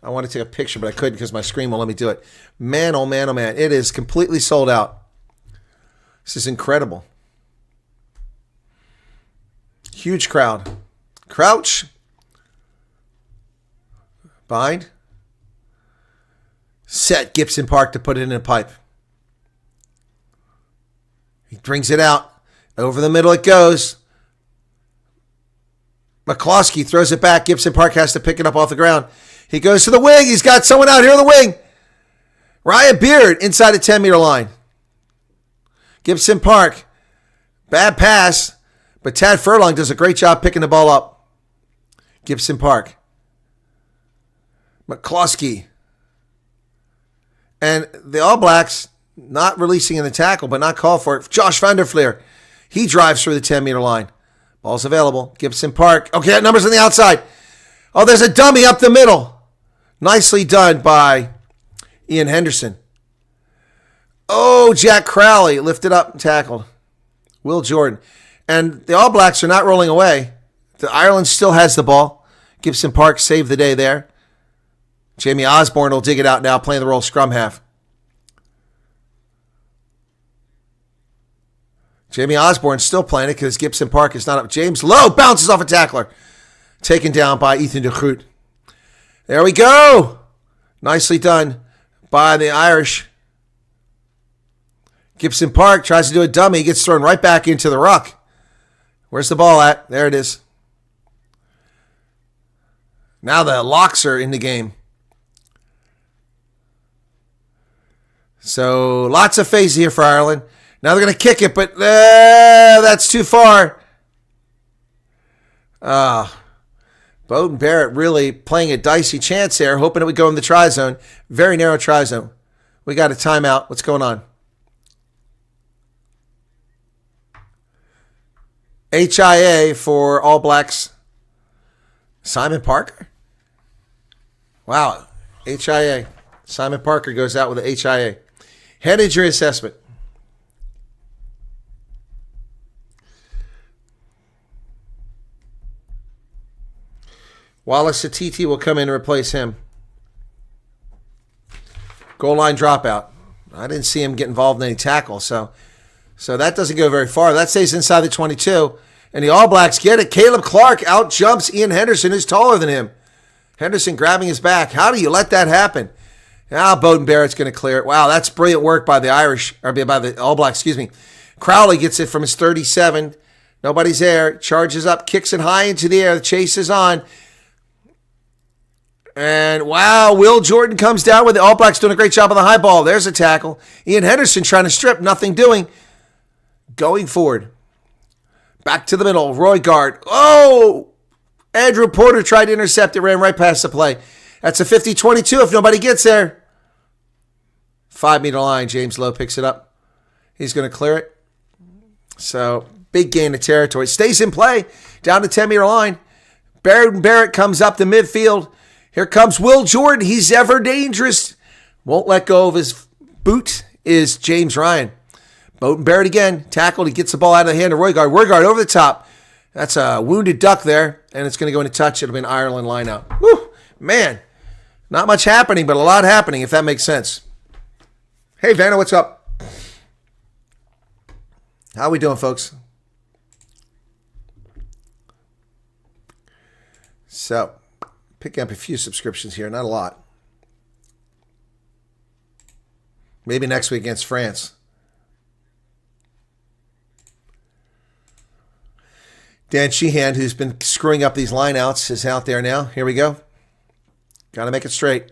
I want to take a picture, but I couldn't because my screen won't let me do it. Man, oh, man, oh, man. It is completely sold out. This is incredible. Huge crowd. Crouch. Bind. Set Gibson Park to put it in a pipe. He brings it out. Over the middle it goes. McCloskey throws it back. Gibson Park has to pick it up off the ground. He goes to the wing. He's got someone out here on the wing. Ryan Beard inside the 10-meter line. Gibson Park. Bad pass. But Tad Furlong does a great job picking the ball up. Gibson Park. McCloskey. And the All Blacks not releasing in the tackle, but not called for it. Josh van der Fleer. He drives through the 10-meter line. Ball's available. Gibson Park. Okay, that number's on the outside. Oh, there's a dummy up the middle. Nicely done by Ian Henderson. Oh, Jack Crowley lifted up and tackled. Will Jordan. And the All Blacks are not rolling away. The Ireland still has the ball. Gibson Park saved the day there. Jamie Osborne will dig it out now, playing the role of scrum half. Jamie Osborne still playing it because Gibson Park is not up. James Lowe bounces off a tackler. Taken down by Ethan de Groot. There we go. Nicely done by the Irish. Gibson Park tries to do a dummy. He gets thrown right back into the ruck. Where's the ball at? There it is. Now the locks are in the game. So lots of phases here for Ireland. Now they're going to kick it, but that's too far. Beauden Barrett really playing a dicey chance there, hoping it would go in the try zone. Very narrow try zone. We got a timeout. What's going on? HIA for All Blacks. Simon Parker? Wow. HIA. Simon Parker goes out with a HIA. Head injury assessment. Wallace Atiti will come in and replace him. Goal line dropout. I didn't see him get involved in any tackles, so that doesn't go very far. That stays inside the 22. And the All Blacks get it. Caleb Clark out jumps Ian Henderson, who's taller than him. Henderson grabbing his back. How do you let that happen? Now Beauden Barrett's going to clear it. Wow, that's brilliant work by the Irish, or by the All Blacks, excuse me. Crowley gets it from his 37. Nobody's there. Charges up, kicks it high into the air. The chase is on. And wow, Will Jordan comes down with it. All Blacks doing a great job on the high ball. There's a tackle. Ian Henderson trying to strip, nothing doing. Going forward. Back to the middle. Roy Guard. Oh! Andrew Porter tried to intercept it, ran right past the play. That's a 50-22 if nobody gets there. 5-meter line. James Lowe picks it up. He's going to clear it. So, big gain of territory. Stays in play. Down the 10-meter line. Barrett comes up the midfield. Here comes Will Jordan. He's ever dangerous. Won't let go of his boot is James Ryan. Beauden Barrett again. Tackled. He gets the ball out of the hand of Roygaard. Roygaard over the top. That's a wounded duck there. And it's going to go into touch. It'll be an Ireland lineout. Woo! Man. Not much happening, but a lot happening, if that makes sense. Hey, Vanna, what's up? How we doing, folks? So, picking up a few subscriptions here. Not a lot. Maybe next week against France. Dan Sheehan, who's been screwing up these lineouts, is out there now. Here we go. Got to make it straight.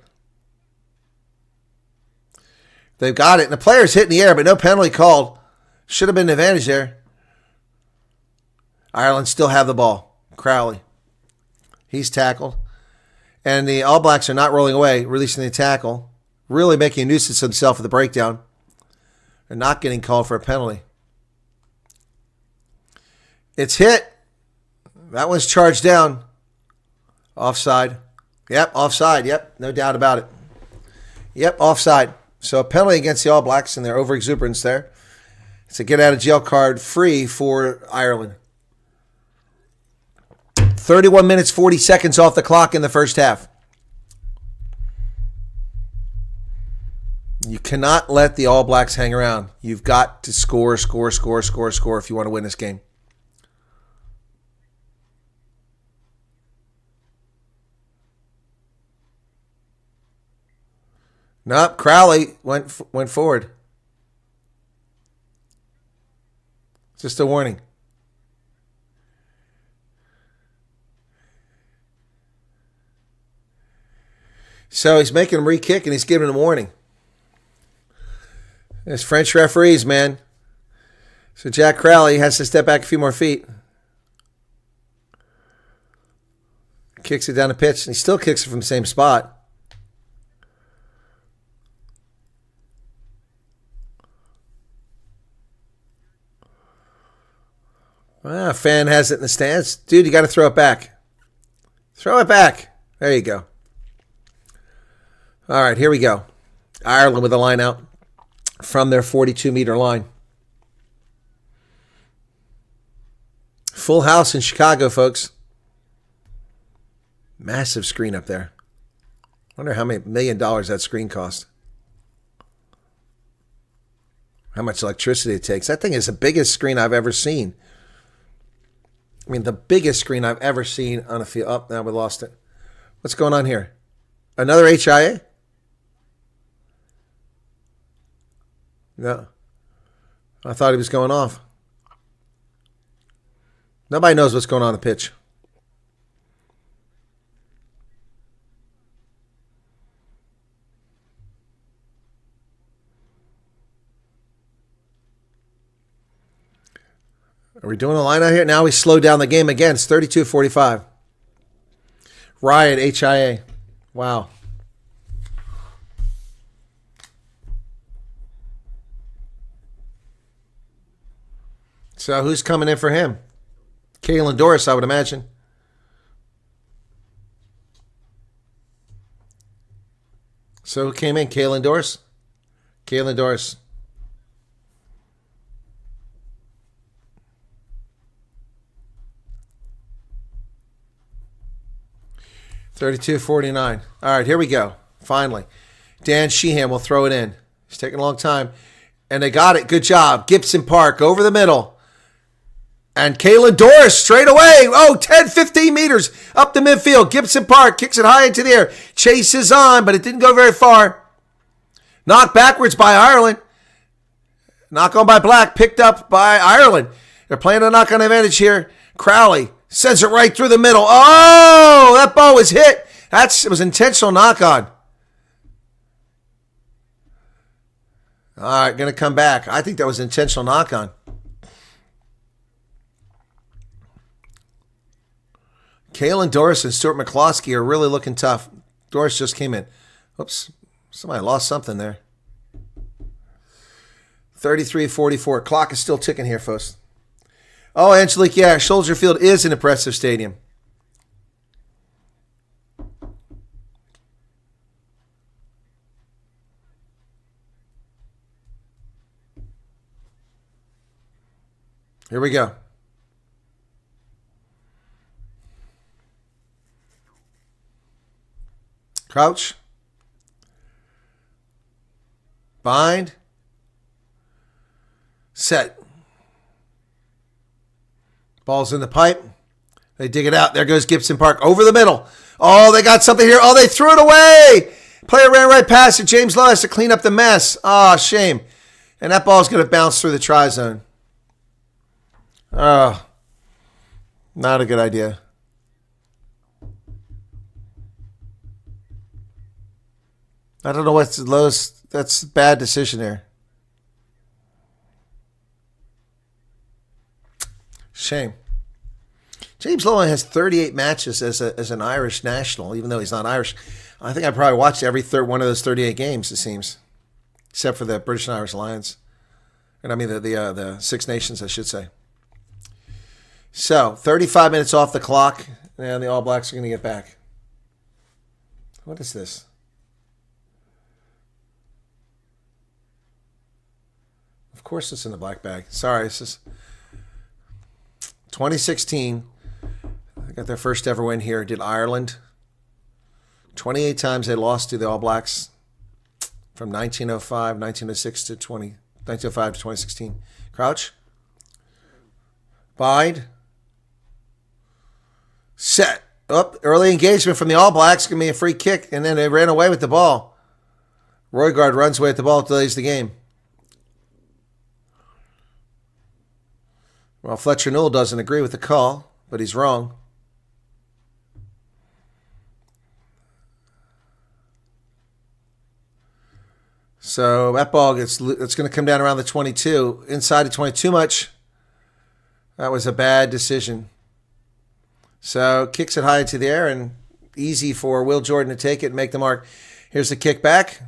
They've got it. And the player's hit in the air, but no penalty called. Should have been an advantage there. Ireland still have the ball. Crowley. He's tackled. And the All Blacks are not rolling away, releasing the tackle. Really making a nuisance of himself with the breakdown. They're not getting called for a penalty. It's hit. That one's charged down. Offside. Yep, offside. Yep, no doubt about it. Yep, offside. So a penalty against the All Blacks and their overexuberance there. It's a get-out-of-jail card free for Ireland. 31 minutes, 40 seconds off the clock in the first half. You cannot let the All Blacks hang around. You've got to score if you want to win this game. Nope, Crowley went forward. Just a warning. So he's making him re-kick and he's giving him a warning. There's French referees, man. So Jack Crowley has to step back a few more feet. Kicks it down the pitch and he still kicks it from the same spot. Well, a fan has it in the stands. Dude, you got to throw it back. Throw it back. There you go. All right, here we go. Ireland with a line out from their 42-meter line. Full house in Chicago, folks. Massive screen up there. Wonder how many $1 million that screen cost. How much electricity it takes. That thing is the biggest screen I've ever seen. I mean, the biggest screen I've ever seen on a field. Oh, now we lost it. What's going on here? Another HIA? No. I thought he was going off. Nobody knows what's going on the pitch. Are we doing a line out here? Now we slow down the game again. It's 32-45. Riot, HIA. Wow. So who's coming in for him? Kalen Doris, I would imagine. So who came in? Kaylin Doris? Kaylin Doris. $32.49. All right, here we go. Finally. Dan Sheehan will throw it in. It's taking a long time. And they got it. Good job. Gibson Park over the middle. And Kaylin Doris straight away. Oh, 10, 15 meters up the midfield. Gibson Park kicks it high into the air. Chases on, but it didn't go very far. Knocked backwards by Ireland. Knock on by Black. Picked up by Ireland. They're playing a knock-on advantage here. Crowley sends it right through the middle. Oh, that ball was hit. It was intentional knock-on. All right, going to come back. I think that was intentional knock-on. Kaylin Doris and Stuart McCloskey are really looking tough. Doris just came in. Oops, somebody lost something there. 33-44. Clock is still ticking here, folks. Oh, Angelique, yeah, Soldier Field is an impressive stadium. Here we go. Crouch. Bind. Set. Ball's in the pipe. They dig it out. There goes Gibson Park over the middle. Oh, they got something here. Oh, they threw it away. Player ran right past it. James Lowe has to clean up the mess. Ah, shame. And that ball's going to bounce through the try zone. Oh, not a good idea. I don't know what's the lowest. That's a bad decision there. Shame. James Lowe has 38 matches as an Irish national, even though he's not Irish. I think I probably watched every one of those 38 games, it seems, except for the British and Irish Lions. And I mean the Six Nations, I should say. So, 35 minutes off the clock, and the All Blacks are going to get back. What is this? Of course it's in the black bag. Sorry, this is 2016. They got their first ever win here. Did Ireland. 28 times they lost to the All Blacks from 1905, 1906 to 1905 to 2016. Crouch. Bind. Set. Up. Early engagement from the All Blacks. Give me a free kick. And then they ran away with the ball. Roygaard runs away with the ball, delays the game. Well, Fletcher Newell doesn't agree with the call, but he's wrong. So that ball it's going to come down around the 22. Inside the 22 much. That was a bad decision. So kicks it high into the air and easy for Will Jordan to take it and make the mark. Here's the kick back.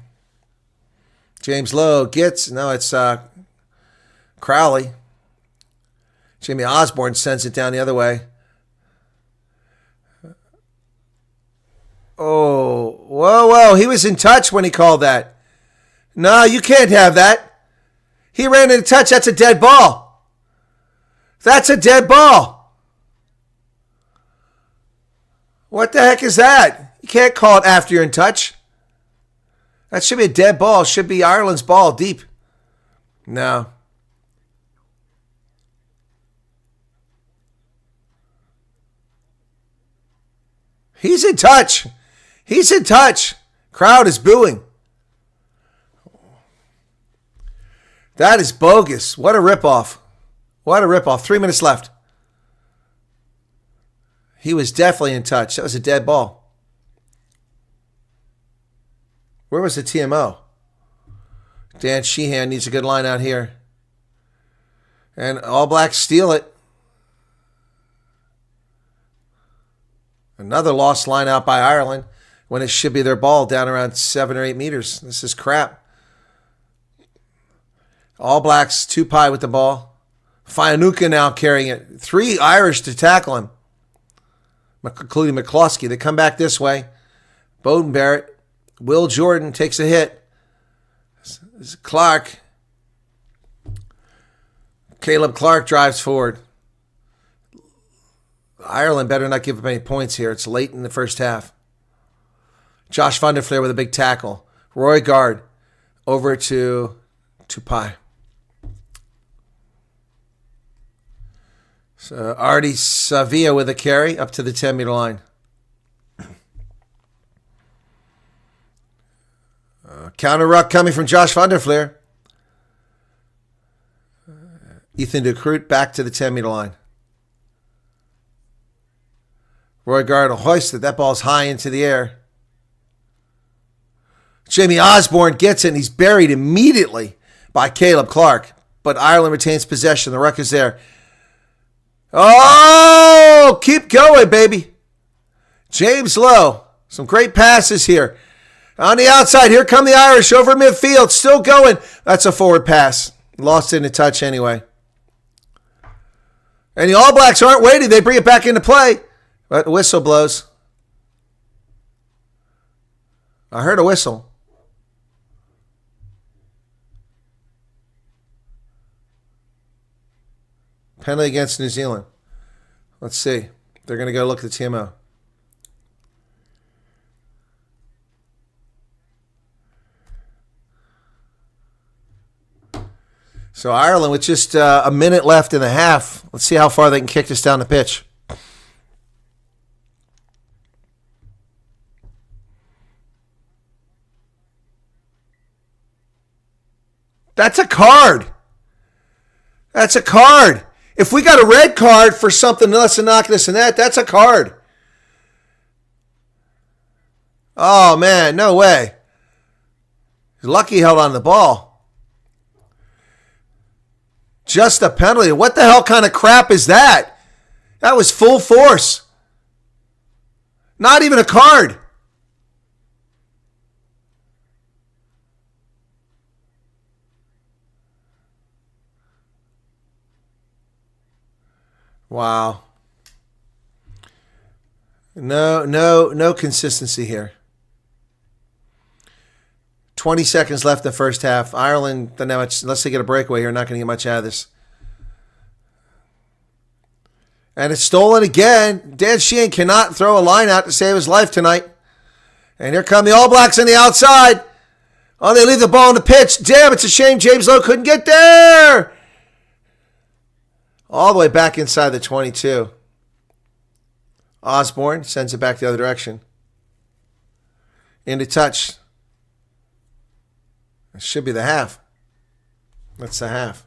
James Lowe gets, no, it's Crowley. Jamie Osborne sends it down the other way. Oh, whoa. He was in touch when he called that. No, you can't have that. He ran into touch. That's a dead ball. That's a dead ball. What the heck is that? You can't call it after you're in touch. That should be a dead ball. It should be Ireland's ball deep. No. He's in touch. He's in touch. Crowd is booing. That is bogus. What a ripoff. What a ripoff. 3 minutes left. He was definitely in touch. That was a dead ball. Where was the TMO? Dan Sheehan needs a good line out here. And All Blacks steal it. Another lost line out by Ireland when it should be their ball down around 7 or 8 meters. This is crap. All Blacks, Tupai with the ball. Fianuka now carrying it. 3 Irish to tackle him, including McCloskey. They come back this way. Bowden Barrett Will Jordan takes a hit. This is Clark. Caleb Clark drives forward. Ireland better not give up any points here. It's late in the first half. Josh van der Fleer with a big tackle. Roy Guard over to Tupai. So Artie Savia with a carry up to the 10-meter line. Counter ruck coming from Josh van der Fleer. Ethan de Groot back to the 10-meter line. Roy Guard will hoist it. That ball's high into the air. Jamie Osborne gets it, and he's buried immediately by Caleb Clark. But Ireland retains possession. The ruck is there. Oh, keep going, baby. James Lowe. Some great passes here. On the outside, here come the Irish over midfield. Still going. That's a forward pass. Lost it in a touch anyway. And the All Blacks aren't waiting. They bring it back into play. But the whistle blows. I heard a whistle. Penalty against New Zealand. Let's see. They're going to go look at the TMO. So Ireland with just a minute left in the half. Let's see how far they can kick this down the pitch. That's a card. That's a card. If we got a red card for something less innocuous than that, that's a card. Oh, man, no way. He's lucky he held on to the ball. Just a penalty. What the hell kind of crap is that? That was full force. Not even a card. Wow. No consistency here. 20 seconds left in the first half. Ireland, unless they get a breakaway here, not going to get much out of this. And it's stolen again. Dan Sheehan cannot throw a line out to save his life tonight. And here come the All Blacks on the outside. Oh, they leave the ball on the pitch. Damn, it's a shame James Lowe couldn't get there. All the way back inside the 22. Osborne sends it back the other direction. Into touch. It should be the half. That's the half.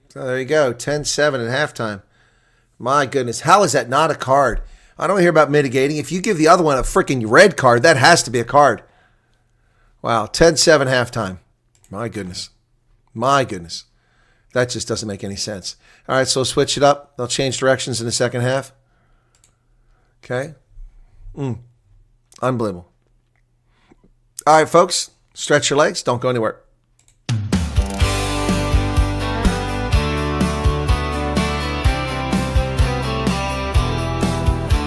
So there you go. 10-7 at halftime. My goodness. How is that not a card? I don't hear about mitigating. If you give the other one a freaking red card, that has to be a card. Wow. 10-7 halftime. My goodness. My goodness. That just doesn't make any sense. All right, so switch it up. They'll change directions in the second half. Okay. Unbelievable. All right, folks. Stretch your legs. Don't go anywhere.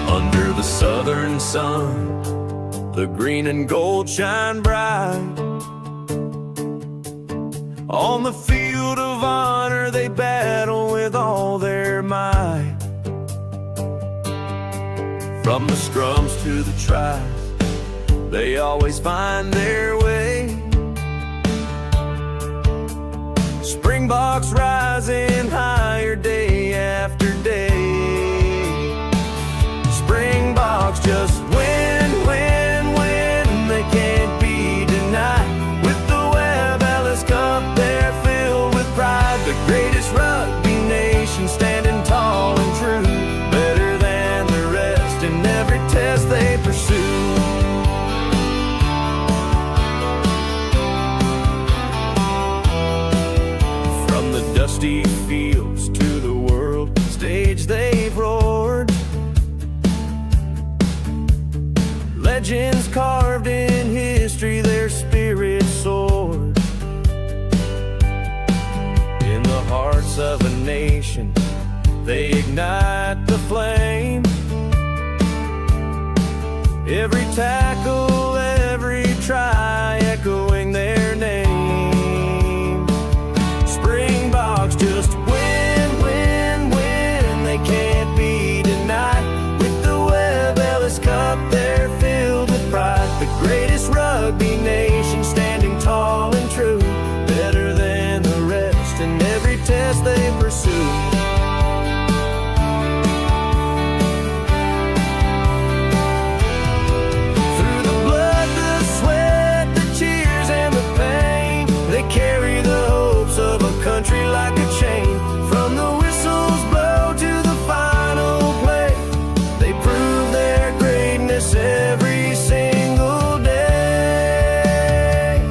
Under the southern sun, the green and gold shine bright. On the field of honor, they battle with all their might. From the scrums to the tries, they always find their way. Springboks rising higher day after day. Springboks just win, win, win. They can't be denied. With the Webb Ellis Cup, they're filled with pride. The greatest rugby nation, standing tall and true. Better than the rest in every test they pursue. From the dusty fields to the world stage they've roared. Legends carved in history, their spirit soared. In the hearts of a nation, they ignite the flame. every tackle, every try, echoing their name. Springboks just win, win, win. They can't be denied. With the Webb Ellis Cup, they're filled with pride. The greatest rugby nation, standing tall and true, better than the rest in every test they pursue. Carry the hopes of a country like a chain. From the whistles blow to the final play, they prove their greatness every single day.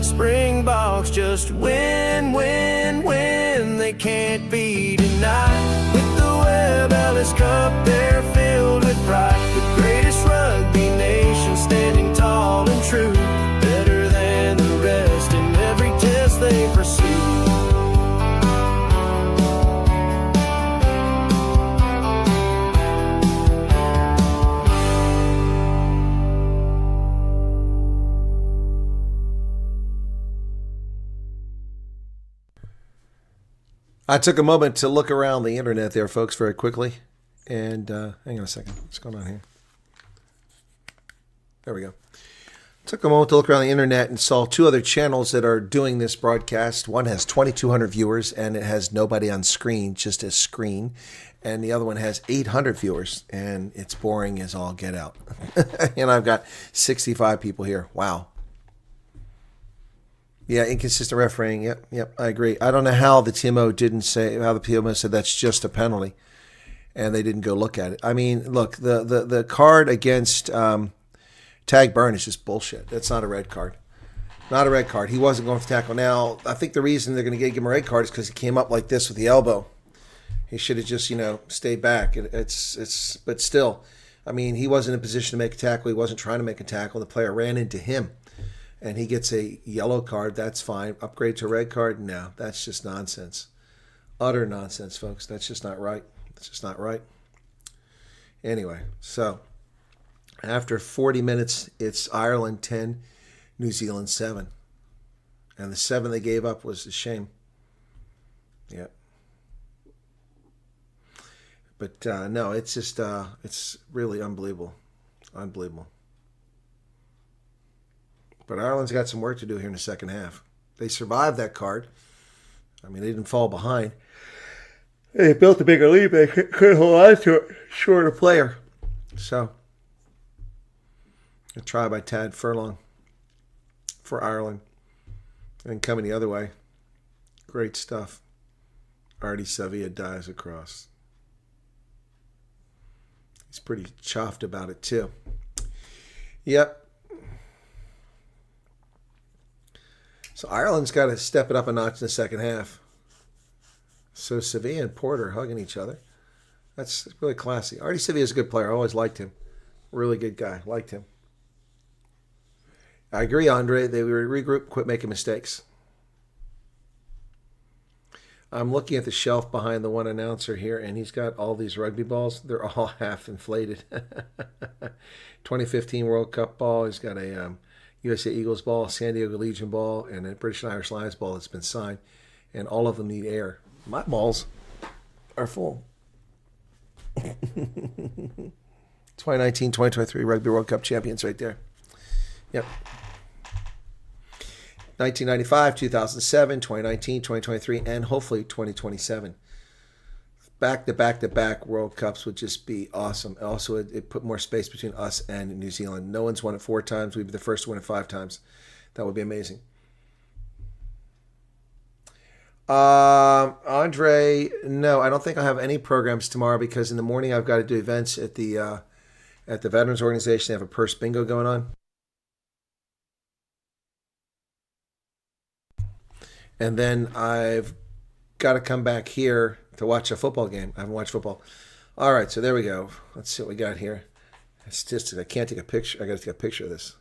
Springboks just win, win, win. They can't be denied. With the Webb Ellis Cup, they're filled with pride. The greatest rugby nation, standing tall and true, better than the rest in every test they pursue. I took a moment to look around the internet there, folks, very quickly. And hang on a second. What's going on here? There we go. Took a moment to look around the internet and saw two other channels that are doing this broadcast. One has 2,200 viewers and it has nobody on screen, just a screen. And the other one has 800 viewers and it's boring as all get out. And I've got 65 people here. Wow. Yeah, inconsistent refereeing. Yep, I agree. I don't know how the PMO said that's just a penalty and they didn't go look at it. I mean, look, the card against Tag Burn is just bullshit. That's not a red card. Not a red card. He wasn't going for tackle. Now, I think the reason they're going to give him a red card is because he came up like this with the elbow. He should have just, stayed back. But still, I mean, he wasn't in a position to make a tackle. He wasn't trying to make a tackle. The player ran into him, and he gets a yellow card. That's fine. Upgrade to a red card? No, that's just nonsense. Utter nonsense, folks. That's just not right. That's just not right. Anyway, so after 40 minutes, it's Ireland 10, New Zealand 7. And the 7 they gave up was a shame. Yeah. But no, it's just, it's really unbelievable. Unbelievable. But Ireland's got some work to do here in the second half. They survived that card. I mean, they didn't fall behind. They built a bigger lead, but they couldn't hold on to it. Shorter player. So, a try by Tad Furlong for Ireland. And coming the other way. Great stuff. Artie Sevilla dives across. He's pretty chuffed about it, too. Yep. So Ireland's got to step it up a notch in the second half. So Sevilla and Porter hugging each other. That's really classy. Artie Sevilla's a good player. I always liked him. Really good guy. Liked him. I agree, Andre. They were regroup, quit making mistakes. I'm looking at the shelf behind the one announcer here, and he's got all these rugby balls. They're all half inflated. 2015 World Cup ball. He's got a USA Eagles ball, San Diego Legion ball, and a British and Irish Lions ball that's been signed. And all of them need air. My balls are full. 2019-2023 Rugby World Cup champions right there. Yep. 1995, 2007, 2019, 2023, and hopefully 2027. Back-to-back-to-back World Cups would just be awesome. Also, it put more space between us and New Zealand. No one's won it 4 times. We'd be the first to win it 5 times. That would be amazing. Andre, no, I don't think I'll have any programs tomorrow because in the morning I've got to do events at the Veterans Organization. They have a purse bingo going on. And then I've got to come back here to watch a football game. I haven't watched football. All right, so there we go. Let's see what we got here. Statistics. I can't take a picture. I got to take a picture of this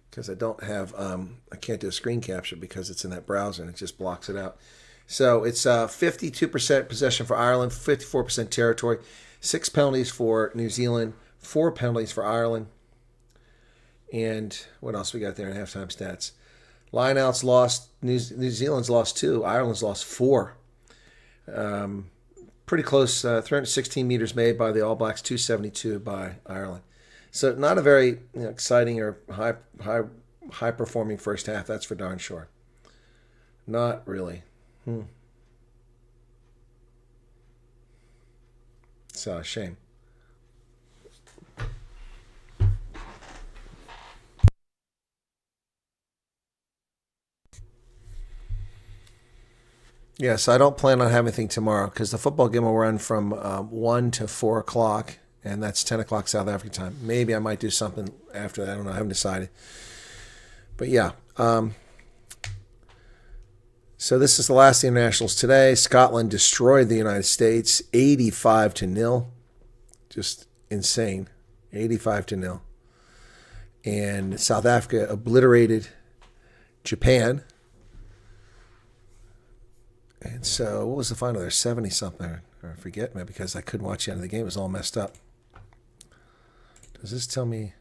because I don't have. I can't do a screen capture because it's in that browser and it just blocks it out. So it's 52% possession for Ireland, 54% territory, 6 penalties for New Zealand, 4 penalties for Ireland. And what else we got there in halftime stats? Lineouts lost. New Zealand's lost 2. Ireland's lost 4. Pretty close. 316 meters made by the All Blacks. 272 by Ireland. So not a very exciting or high performing first half. That's for darn sure. Not really. It's a shame. Yes, I don't plan on having anything tomorrow because the football game will run from 1 to 4 o'clock, and that's 10 o'clock South African time. Maybe I might do something after that. I don't know. I haven't decided. But yeah. So this is the last of the internationals today. Scotland destroyed the United States 85-0. Just insane. 85-0. And South Africa obliterated Japan. And so, what was the final there? 70-something. I forget, man, because I couldn't watch the end of the game. It was all messed up. Does this tell me?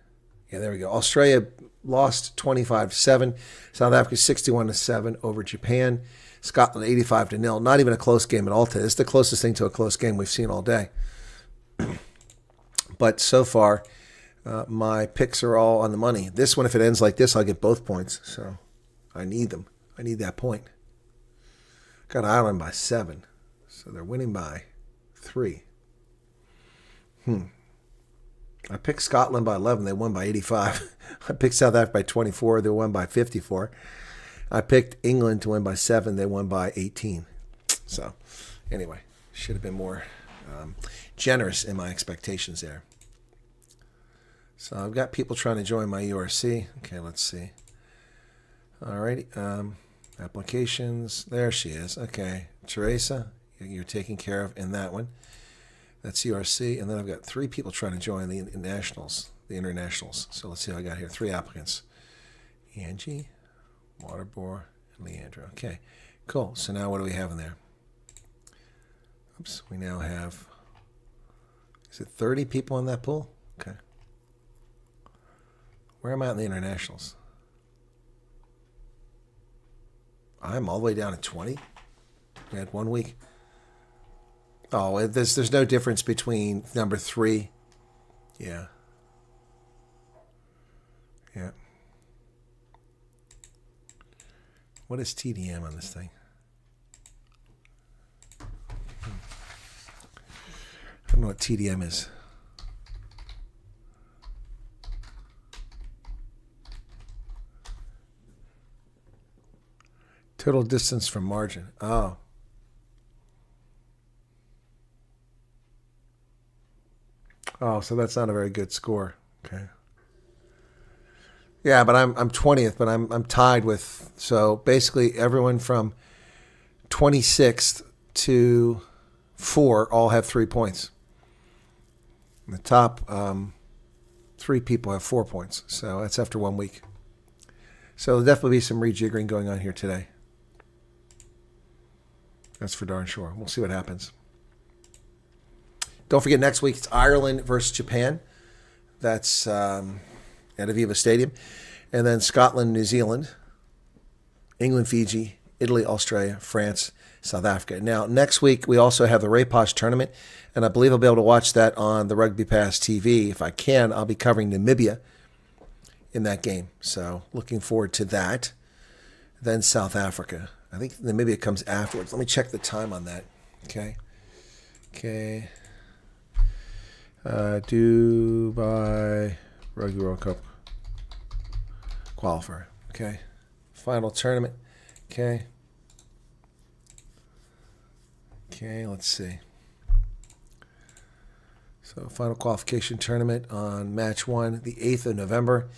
Yeah, there we go. Australia lost 25-7. South Africa 61-7 over Japan. Scotland 85-0. Not even a close game at all today. This is the closest thing to a close game we've seen all day. But so far, my picks are all on the money. This one, if it ends like this, I'll get both points. So I need them. I need that point. Got Ireland by 7. So they're winning by 3. I picked Scotland by 11. They won by 85. I picked South Africa by 24. They won by 54. I picked England to win by 7. They won by 18. So anyway, should have been more generous in my expectations there. So I've got people trying to join my URC. Okay, let's see. All righty. Applications. There she is. Okay. Teresa, you're taken care of in that one. That's URC. And then I've got 3 people trying to join the internationals. So let's see what I got here. 3 applicants. Angie, Waterbore, and Leandra. Okay. Cool. So now what do we have in there? Oops. We now have, is it 30 people in that pool? Okay. Where am I in the internationals? I'm all the way down to 20. We had 1 week. Oh, there's no difference between number 3. Yeah. Yeah. What is TDM on this thing? I don't know what TDM is. Total distance from margin. Oh. Oh, so that's not a very good score. Okay. Yeah, but I'm 20th, but I'm tied with, so basically everyone from 26th to 4 all have 3 points. The top 3 people have 4 points. So that's after 1 week. So there'll definitely be some rejiggering going on here today. That's for darn sure. We'll see what happens. Don't forget, next week it's Ireland versus Japan. That's at Aviva Stadium. And then Scotland, New Zealand, England, Fiji, Italy, Australia, France, South Africa. Now, next week we also have the Raposh tournament, and I believe I'll be able to watch that on the Rugby Pass TV. If I can, I'll be covering Namibia in that game. So looking forward to that. Then South Africa. I think Namibia comes afterwards. Let me check the time on that. Okay. Okay. Dubai Rugby World Cup qualifier. Okay. Final tournament. Okay. Okay, let's see. So final qualification tournament on match 1, the 8th of November.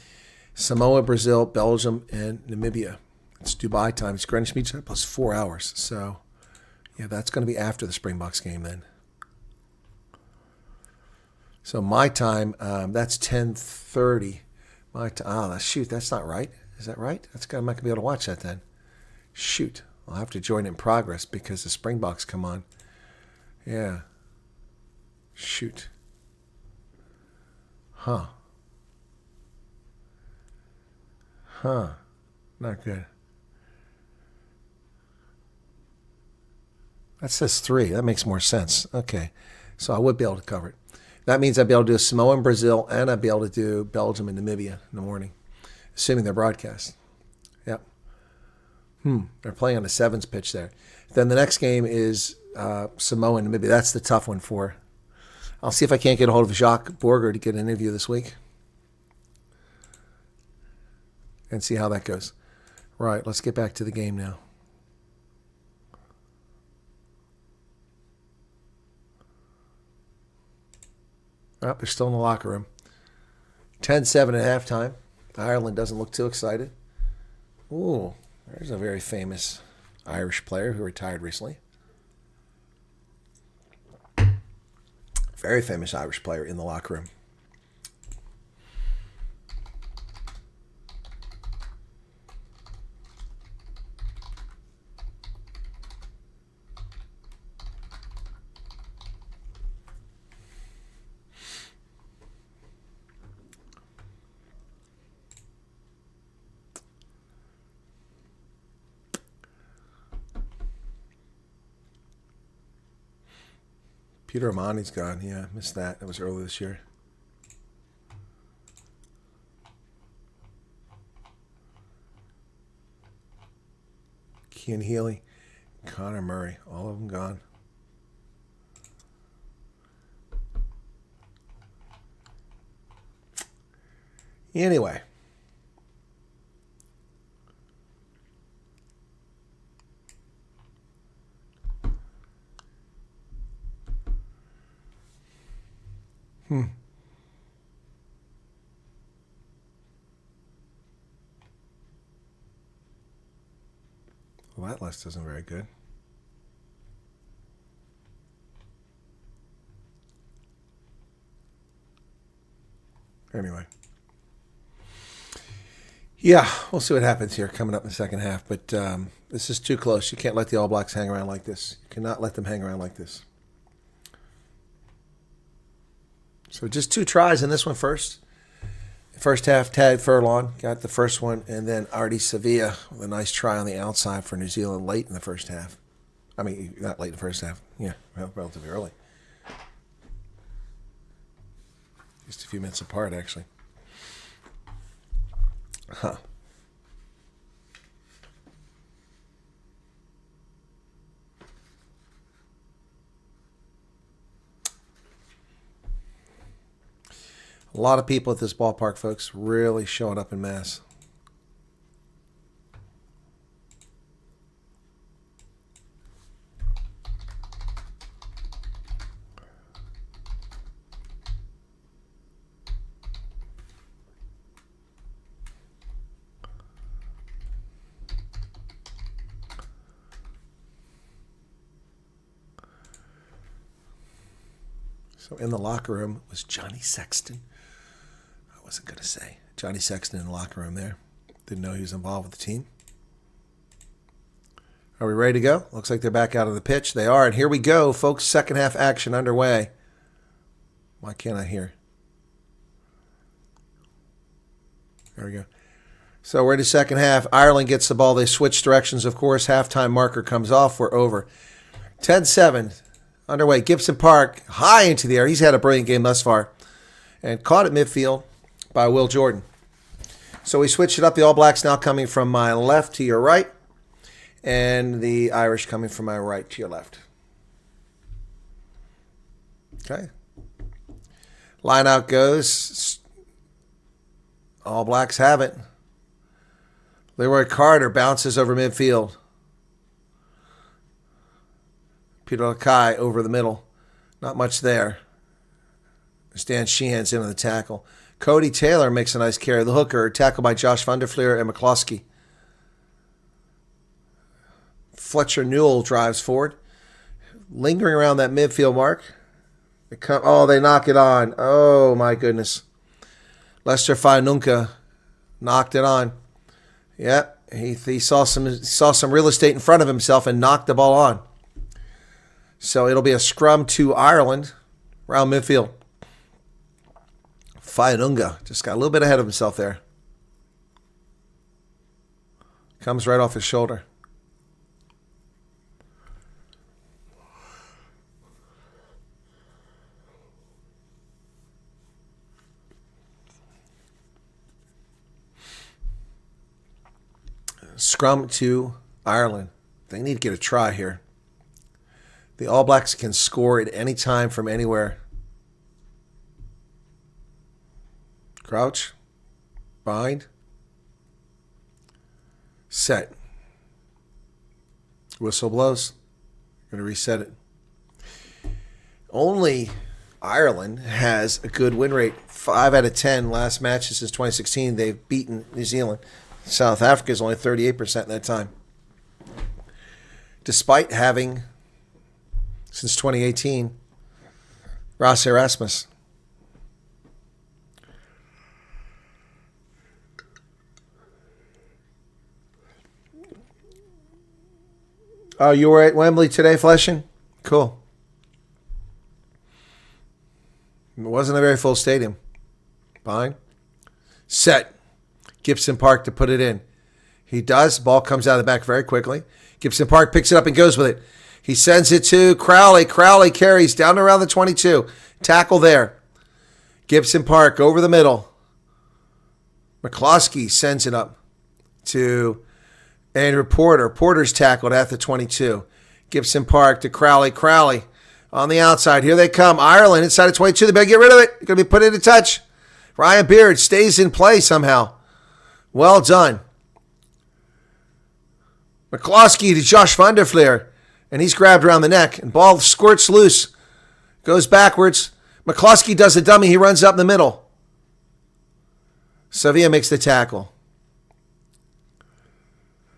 Samoa, Brazil, Belgium, and Namibia. It's Dubai time. It's Greenwich Mean Time plus 4 hours. So, yeah, that's going to be after the Springboks game then. So my time, that's 10:30. My time. Oh, shoot, that's not right. Is that right? I'm not going to be able to watch that then. Shoot, I'll have to join in progress because the Springboks come on. Yeah. Shoot. Not good. That says 3. That makes more sense. Okay. So I would be able to cover it. That means I'd be able to do Samoa and Brazil, and I'd be able to do Belgium and Namibia in the morning, assuming they're broadcast. Yep. They're playing on the sevens pitch there. Then the next game is Samoa and Namibia. That's the tough one for. I'll see if I can't get a hold of Jacques Borger to get an interview this week and see how that goes. Right, let's get back to the game now. Oh, they're still in the locker room. 10-7 at halftime. Ireland doesn't look too excited. Ooh, there's a very famous Irish player who retired recently. Very famous Irish player in the locker room. Peter Amani's gone. Yeah, missed that. That was early this year. Cian Healy, Connor Murray, all of them gone. Anyway. Well, that list isn't very good. Anyway. Yeah, we'll see what happens here coming up in the second half. But this is too close. You can't let the All Blacks hang around like this. You cannot let them hang around like this. So just 2 tries in this one first. First half, Tad Furlong got the first one, and then Artie Sevilla with a nice try on the outside for New Zealand late in the first half. I mean, not late in the first half. Yeah, well, relatively early. Just a few minutes apart, actually. Huh. A lot of people at this ballpark, folks, really showing up in mass. So in the locker room was Johnny Sexton. I wasn't going to say. Johnny Sexton in the locker room there. Didn't know he was involved with the team. Are we ready to go? Looks like they're back out of the pitch. They are, and here we go, folks. Second half action underway. Why can't I hear? There we go. So we're in the second half. Ireland gets the ball. They switch directions, of course. Halftime marker comes off. We're over. 10-7 underway. Gibson Park high into the air. He's had a brilliant game thus far. And caught at midfield by Will Jordan. So we switched it up. The All Blacks now coming from my left to your right. And the Irish coming from my right to your left. Okay. Line out goes. All Blacks have it. Leroy Carter bounces over midfield. Peter Lakai over the middle. Not much there. Stan Sheehan's in on the tackle. Cody Taylor makes a nice carry. The hooker, tackled by Josh van der Fleer and McCloskey. Fletcher Newell drives forward. Lingering around that midfield mark. They knock it on. Oh, my goodness. Lester Fainunka knocked it on. Yep, he saw some real estate in front of himself and knocked the ball on. So it'll be a scrum to Ireland around midfield. Fayanunga just got a little bit ahead of himself there. Comes right off his shoulder. Scrum to Ireland. They need to get a try here. The All Blacks can score at any time from anywhere. Crouch. Bind. Set. Whistle blows. Going to reset it. Only Ireland has a good win rate. 5 out of 10 last matches since 2016. They've beaten New Zealand. South Africa is only 38% in that time. Despite having, since 2018, Ross Erasmus. Oh, you were at Wembley today, Fleshin? Cool. It wasn't a very full stadium. Fine. Set. Gibson Park to put it in. He does. Ball comes out of the back very quickly. Gibson Park picks it up and goes with it. He sends it to Crowley. Crowley carries down around the 22. Tackle there. Gibson Park over the middle. McCloskey sends it up to Andrew Porter. Porter's tackled at the 22. Gibson Park to Crowley. Crowley on the outside. Here they come. Ireland inside of 22. They better get rid of it. Going to be put into touch. Ryan Beard stays in play somehow. Well done. McCloskey to Josh van der Fleer. And he's grabbed around the neck. And ball squirts loose. Goes backwards. McCloskey does a dummy. He runs up in the middle. Sevilla makes the tackle.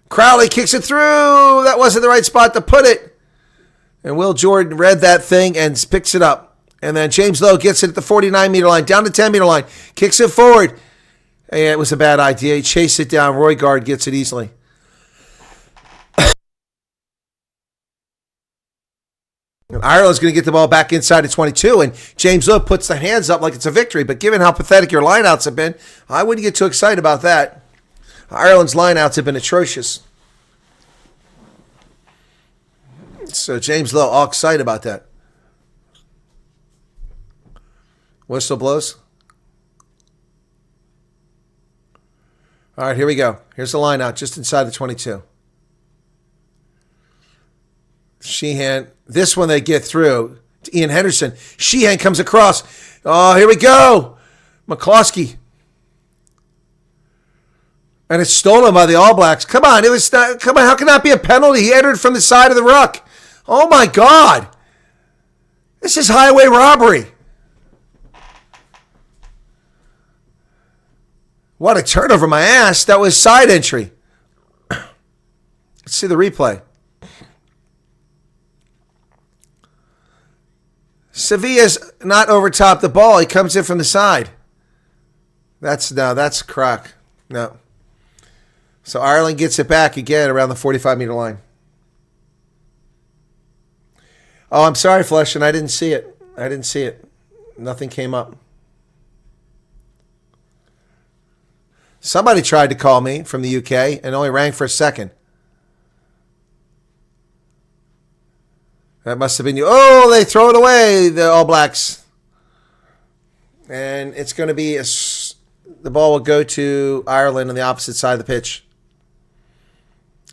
Crowley kicks it through. That wasn't the right spot to put it. And Will Jordan read that thing and picks it up. And then James Lowe gets it at the 49-meter line, down to 10-meter line. Kicks it forward. And it was a bad idea. He chased it down. Roy Gard gets it easily. And Ireland's going to get the ball back inside of 22, and James Lowe puts the hands up like it's a victory. But given how pathetic your lineouts have been, I wouldn't get too excited about that. Ireland's lineouts have been atrocious. So James Lowe all excited about that. Whistle blows. All right, here we go. Here's the lineout just inside the 22. Sheehan, this one they get through to Ian Henderson. Sheehan comes across. Oh, here we go. McCloskey. And it's stolen by the All Blacks. Come on, it was not, come on, how can that be a penalty? He entered from the side of the ruck. Oh my God. This is highway robbery. What a turnover my ass. That was side entry. Let's see the replay. Sevilla's not over top the ball. He comes in from the side. That's crock. No. So Ireland gets it back again around the 45-meter line. Oh, I'm sorry, Fleshin. I didn't see it. Nothing came up. Somebody tried to call me from the UK and only rang for a second. That must have been you. Oh, they throw it away, the All Blacks. And it's going to be, the ball will go to Ireland on the opposite side of the pitch.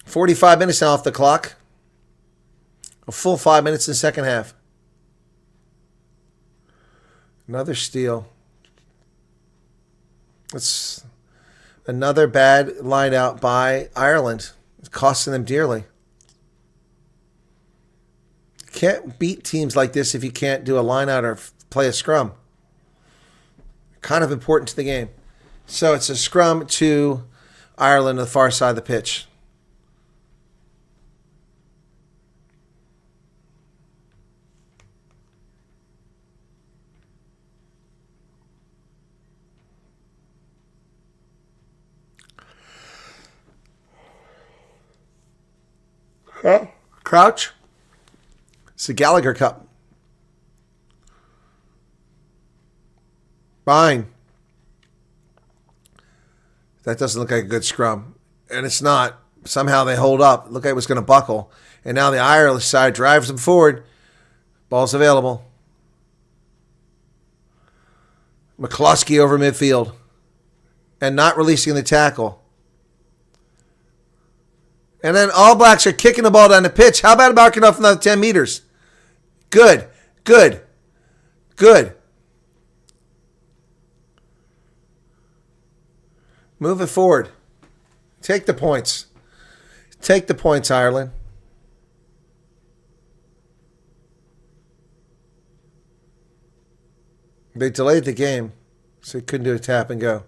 45 minutes now off the clock. A full 5 minutes in the second half. Another steal. It's another bad line out by Ireland. It's costing them dearly. Can't beat teams like this if you can't do a line out or play a scrum. Kind of important to the game. So it's a scrum to Ireland on the far side of the pitch. Crouch. It's the Gallagher Cup. Fine. That doesn't look like a good scrum. And it's not. Somehow they hold up. Look like it was going to buckle. And now the Irish side drives them forward. Ball's available. McCluskey over midfield. And not releasing the tackle. And then All Blacks are kicking the ball down the pitch. How about marking off another 10 meters? Good. Good. Good. Move it forward. Take the points. Take the points, Ireland. They delayed the game, so they couldn't do a tap and go.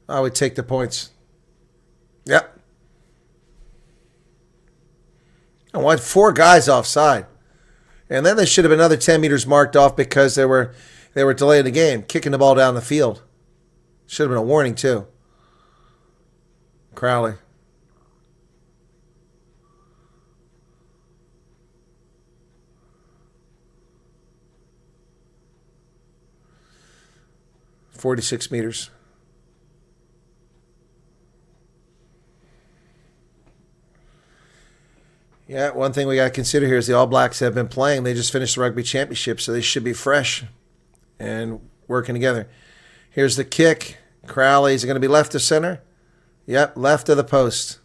I would take the points. Yep. I want 4 guys offside. And then there should have been another 10 meters marked off because they were delaying the game, kicking the ball down the field. Should have been a warning, too. Crowley. .46 meters. Yeah, one thing we got to consider here is the All Blacks have been playing. They just finished the Rugby Championship, so they should be fresh and working together. Here's the kick. Crowley, is it going to be left of center? Yep, left of the post.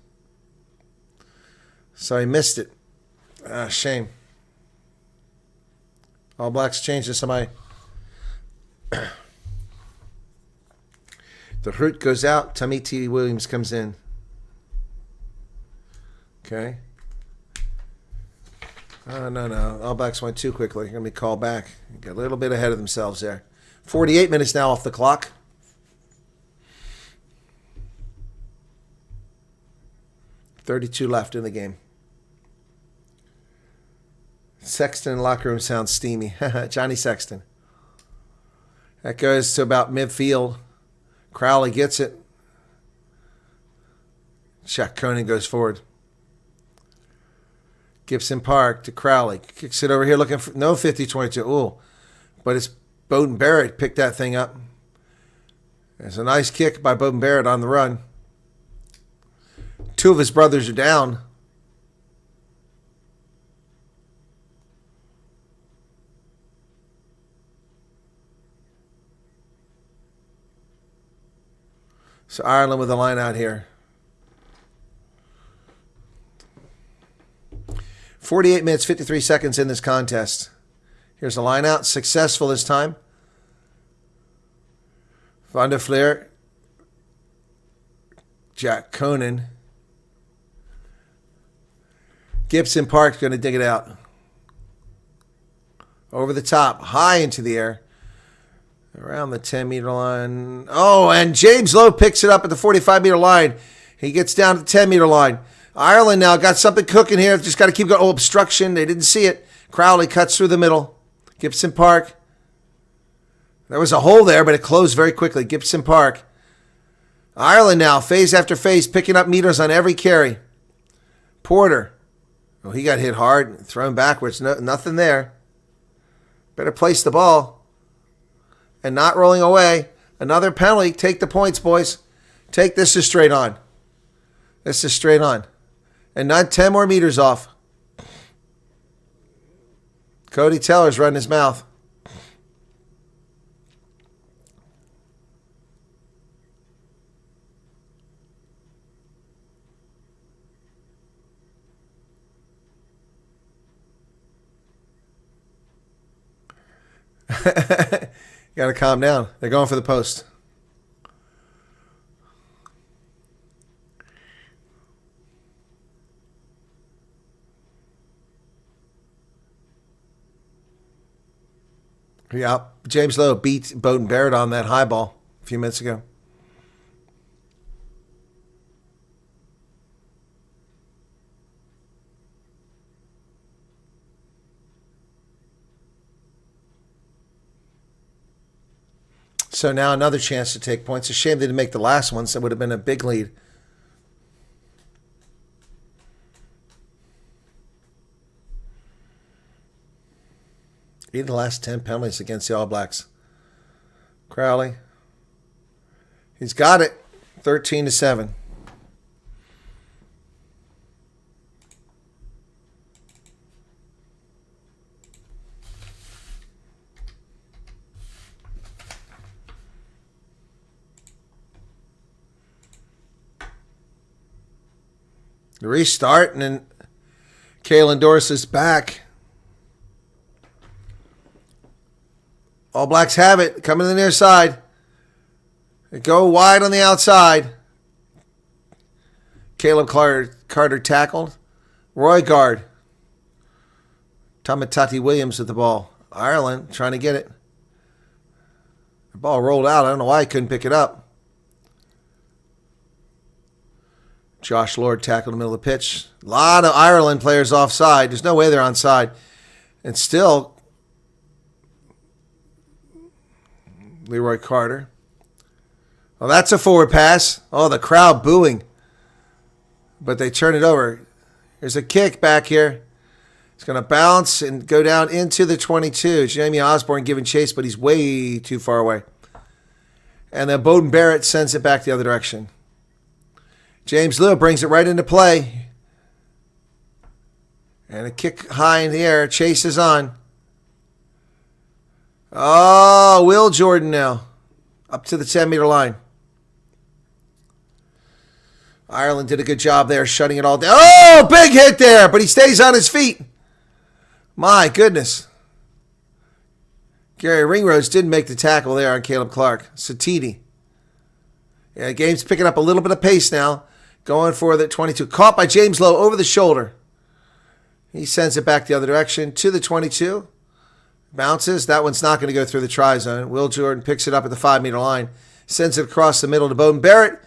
So he missed it. Ah, shame. All Blacks changed to somebody. The Root goes out. Tamiti Williams comes in. Okay. Oh, no. All Blacks went too quickly. They're going to be called back. Got a little bit ahead of themselves there. 48 minutes now off the clock. .32 left in the game. Sexton in the locker room sounds steamy. Johnny Sexton. That goes to about midfield. Crowley gets it. Shaq Conan goes forward. Gibson Park to Crowley. Kicks it over here looking for no 50-22. Ooh. But it's Bowden Barrett picked that thing up. There's a nice kick by Bowden Barrett on the run. 2 of his brothers are down. So Ireland with a line out here. 48 minutes, 53 seconds in this contest. Here's a line out. Successful this time. Van der Fleer. Jack Conan. Gibson Park's going to dig it out. Over the top. High into the air. Around the 10-meter line. Oh, and James Lowe picks it up at the 45-meter line. He gets down to the 10-meter line. Ireland now got something cooking here. Just got to keep going. Oh, obstruction. They didn't see it. Crowley cuts through the middle. Gibson Park. There was a hole there, but it closed very quickly. Gibson Park. Ireland now, phase after phase, picking up meters on every carry. Porter. Oh, he got hit hard. Thrown backwards. Nothing there. Better place the ball. And not rolling away. Another penalty. Take the points, boys. Take this is straight on. This is straight on. And not 10 more meters off. Cody Taylor's running his mouth. You got to calm down. They're going for the post. Yeah, James Lowe beat Bowden Barrett on that high ball a few minutes ago. So now another chance to take points. It's a shame they didn't make the last one, so it would have been a big lead. Eight of the last 10 penalties against the All Blacks. Crowley He's got it. 13-7. The restart, and then Kalen Doris is back. All Blacks have it. Coming to the near side. They go wide on the outside. Caleb Carter tackled. Roy guard. Tamatati Williams with the ball. Ireland trying to get it. The ball rolled out. I don't know why he couldn't pick it up. Josh Lord tackled in the middle of the pitch. A lot of Ireland players offside. There's no way they're onside. And still, Leroy Carter. Oh, that's a forward pass. Oh, the crowd booing. But they turn it over. There's a kick back here. It's going to bounce and go down into the 22. Jamie Osborne giving chase, but he's way too far away. And then Bowden Barrett sends it back the other direction. James Lew brings it right into play. And a kick high in the air. Chase is on. Oh, Will Jordan now. Up to the 10-meter line. Ireland did a good job there shutting it all down. Oh, big hit there, but he stays on his feet. My goodness. Gary Ringrose didn't make the tackle there on Caleb Clark. Satiti. Yeah, the game's picking up a little bit of pace now. Going for the 22. Caught by James Lowe over the shoulder. He sends it back the other direction to the 22. Bounces. That one's not going to go through the try zone. Will Jordan picks it up at the 5-meter line. Sends it across the middle to Bowden Barrett.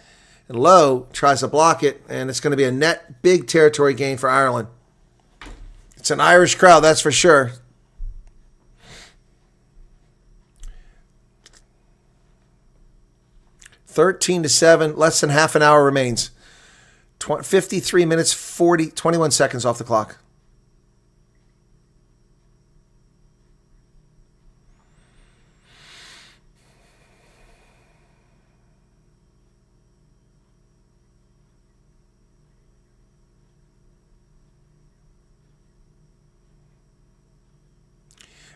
And Lowe tries to block it. And it's going to be a net big territory gain for Ireland. It's an Irish crowd, that's for sure. (13-7). Less than half an hour remains. 53 minutes, 21 seconds off the clock.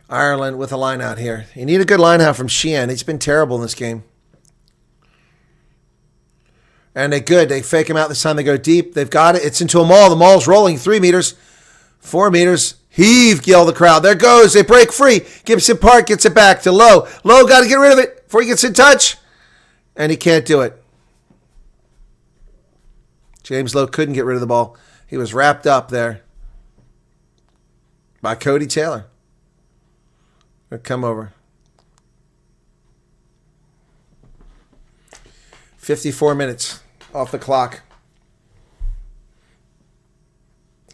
Ireland with a line out here. You need a good line out from Sheehan. He's been terrible in this game. And they're good. They fake him out this time. They go deep. They've got it. It's into a maul. The maul's rolling 3 meters, 4 meters. Heave, yell the crowd. There goes. They break free. Gibson Park gets it back to Lowe. Lowe got to get rid of it before he gets in touch. And he can't do it. James Lowe couldn't get rid of the ball. He was wrapped up there by Cody Taylor. He'll come over. 54 minutes off the clock.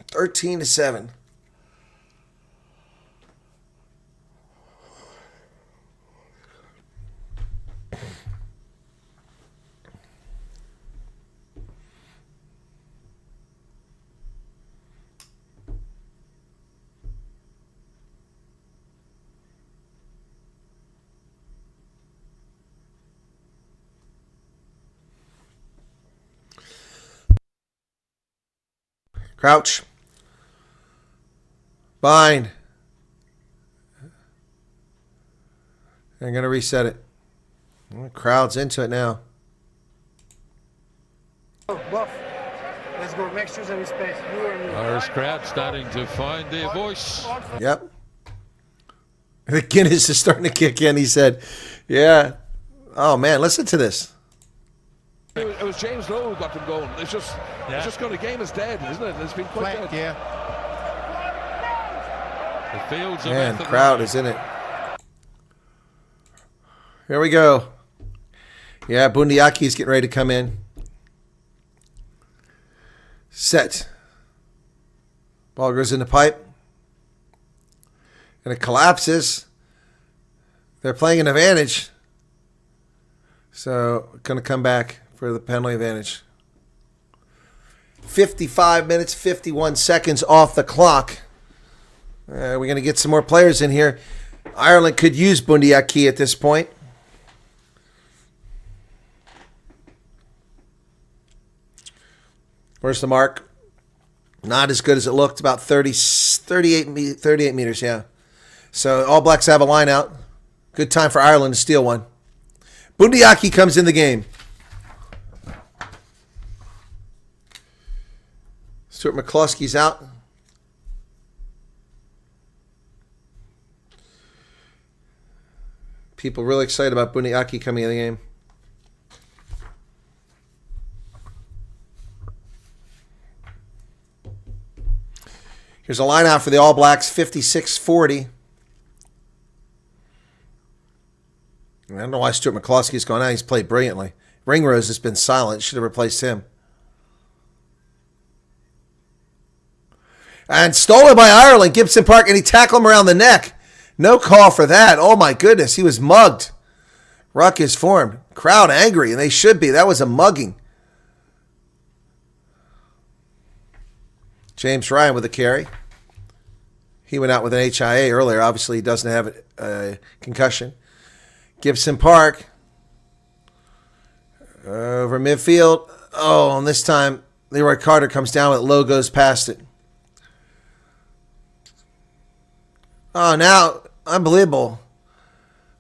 13-7. Crouch. Bind. They're going to reset it. The crowd's into it now. Buff. Let's go. Make sure there is space. Irish crowd starting to find their voice. Yep. The Guinness is starting to kick in, he said. Yeah. Oh, man, listen to this. It was James Lowe who got them going. It's just going to game is dead, isn't it? It's been quite dead. Yeah. The fields of Man, crowd is in it. Here we go. Yeah, Bundiaki's getting ready to come in. Set. Ball goes in the pipe. And it collapses. They're playing an advantage. So, going to come back for the penalty advantage. 55 minutes, 51 seconds off the clock. We're going to get some more players in here. Ireland could use Bundiaki at this point. Where's the mark? Not as good as it looked. About 38 meters, yeah. So All Blacks have a line out. Good time for Ireland to steal one. Bundiaki comes in the game. Stuart McCluskey's out. People really excited about Bundiaki coming in the game. Here's a line out for the All Blacks, 56-40. I don't know why Stuart McCluskey's gone out. He's played brilliantly. Ringrose has been silent. Should have replaced him. And stolen by Ireland. Gibson Park, and he tackled him around the neck. No call for that. Oh, my goodness. He was mugged. Ruck is formed. Crowd angry, and they should be. That was a mugging. James Ryan with a carry. He went out with an HIA earlier. Obviously, he doesn't have a concussion. Gibson Park. Over midfield. Oh, and this time, Leroy Carter comes down with it. Low goes past it. Oh, now, unbelievable.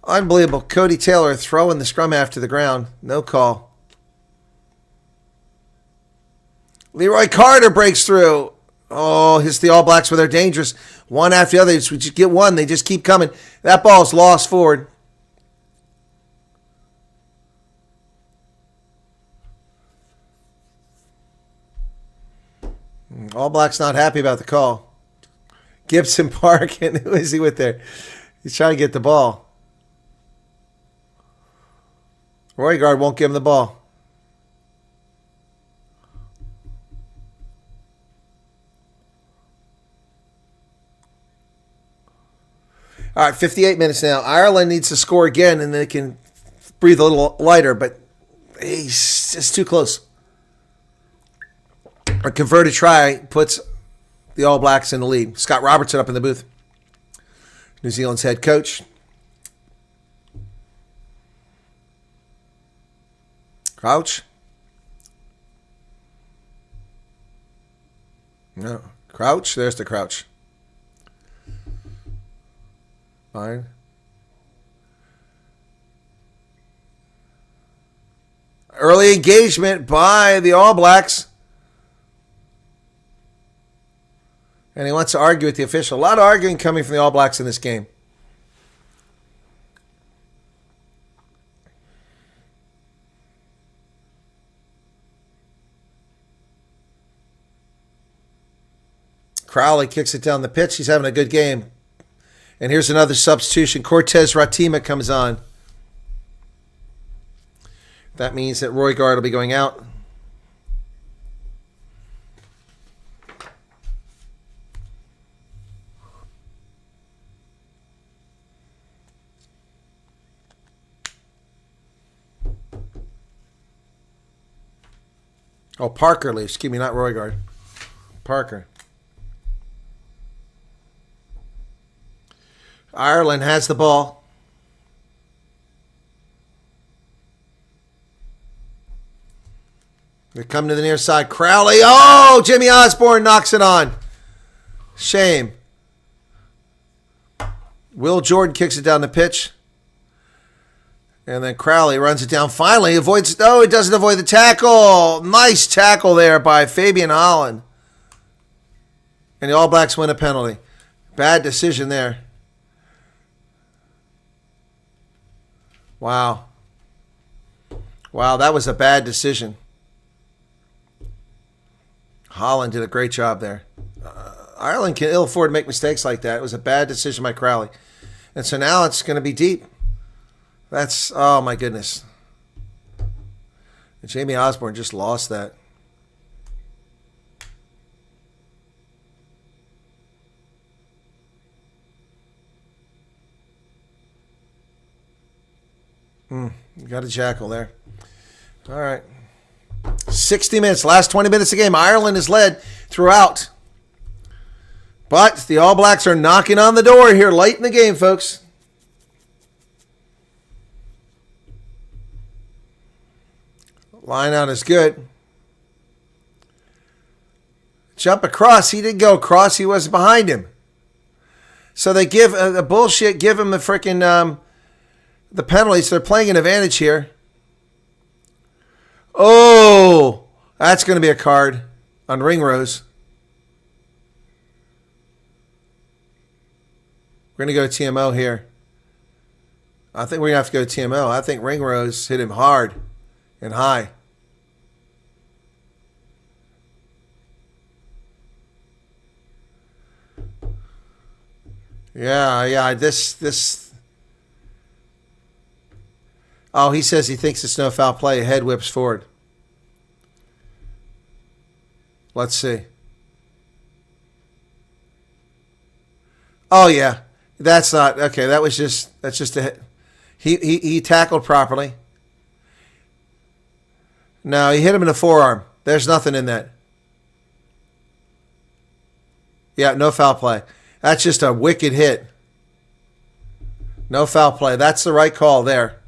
Unbelievable. Cody Taylor throwing the scrum half to the ground. No call. Leroy Carter breaks through. Oh, it's the All Blacks where they're dangerous. One after the other. We just get one. They just keep coming. That ball's lost forward. All Blacks not happy about the call. Gibson Park, and who is he with there? He's trying to get the ball. Roygaard won't give him the ball. All right, 58 minutes now. Ireland needs to score again, and they can breathe a little lighter, but he's just too close. A converted try puts the All Blacks in the lead. Scott Robertson up in the booth. New Zealand's head coach. Crouch. No. Crouch. There's the crouch. Fine. Early engagement by the All Blacks. And he wants to argue with the official. A lot of arguing coming from the All Blacks in this game. Crowley kicks it down the pitch. He's having a good game. And here's another substitution. Cortez Ratima comes on. That means that Roygaard will be going out. Oh, Parker leaves. Excuse me, not Roygaard. Parker. Ireland has the ball. They come to the near side. Crowley. Oh, Jimmy Osborne knocks it on. Shame. Will Jordan kicks it down the pitch. And then Crowley runs it down. Finally, avoids. Oh, he doesn't avoid the tackle. Nice tackle there by Fabian Holland. And the All Blacks win a penalty. Bad decision there. Wow. Wow, that was a bad decision. Holland did a great job there. Ireland can ill afford to make mistakes like that. It was a bad decision by Crowley. And so now it's going to be deep. That's, oh my goodness. Jamie Osborne just lost that. You got a jackal there. All right. 60 minutes, last 20 minutes of the game. Ireland is led throughout. But the All Blacks are knocking on the door here late in the game, folks. Line out is good. jump across. He didn't go across. He wasn't behind him. So they give a bullshit, give him the freaking the penalty. So they're playing an advantage here. Oh, that's going to be a card on Ringrose. We're going to go to TMO here. I think we're going to have to go to TMO. I think Ringrose hit him hard and high. Yeah, this. Oh, he says he thinks it's no foul play. Head whips forward. Let's see. Oh, yeah. That's not, okay, that's just a hit. He tackled properly. No, he hit him in the forearm. There's nothing in that. Yeah, no foul play. That's just a wicked hit. No foul play. That's the right call there.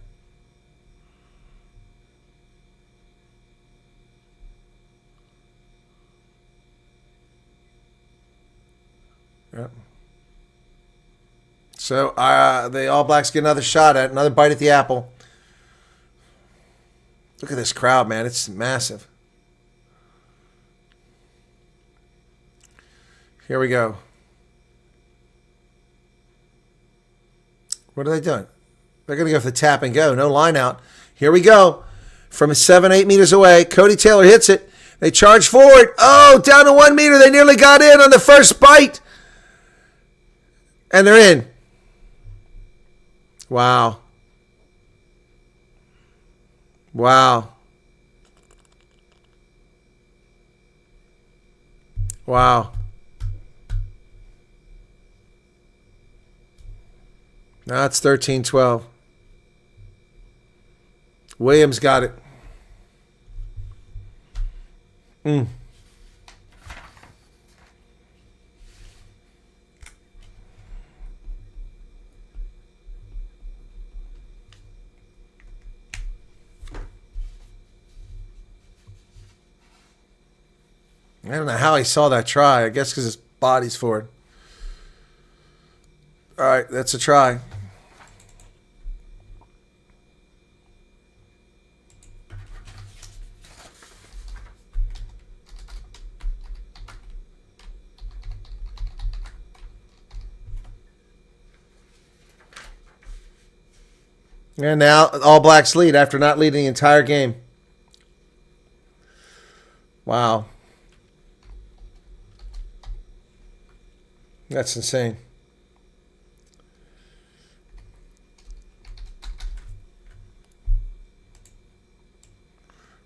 Yep. So the All Blacks get another shot at another bite at the apple. Look at this crowd, man. It's massive. Here we go. What are they doing? They're going to go for the tap and go. No line out. Here we go. From 7-8 meters away, Cody Taylor hits it. They charge forward. Oh, down to 1 meter. They nearly got in on the first bite. And they're in. Wow. Wow. Wow. Now it's 13-12. Williams got it. And I don't know how he saw that try. I guess because his body's forward. All right, that's a try. And now All Blacks lead after not leading the entire game. Wow. That's insane.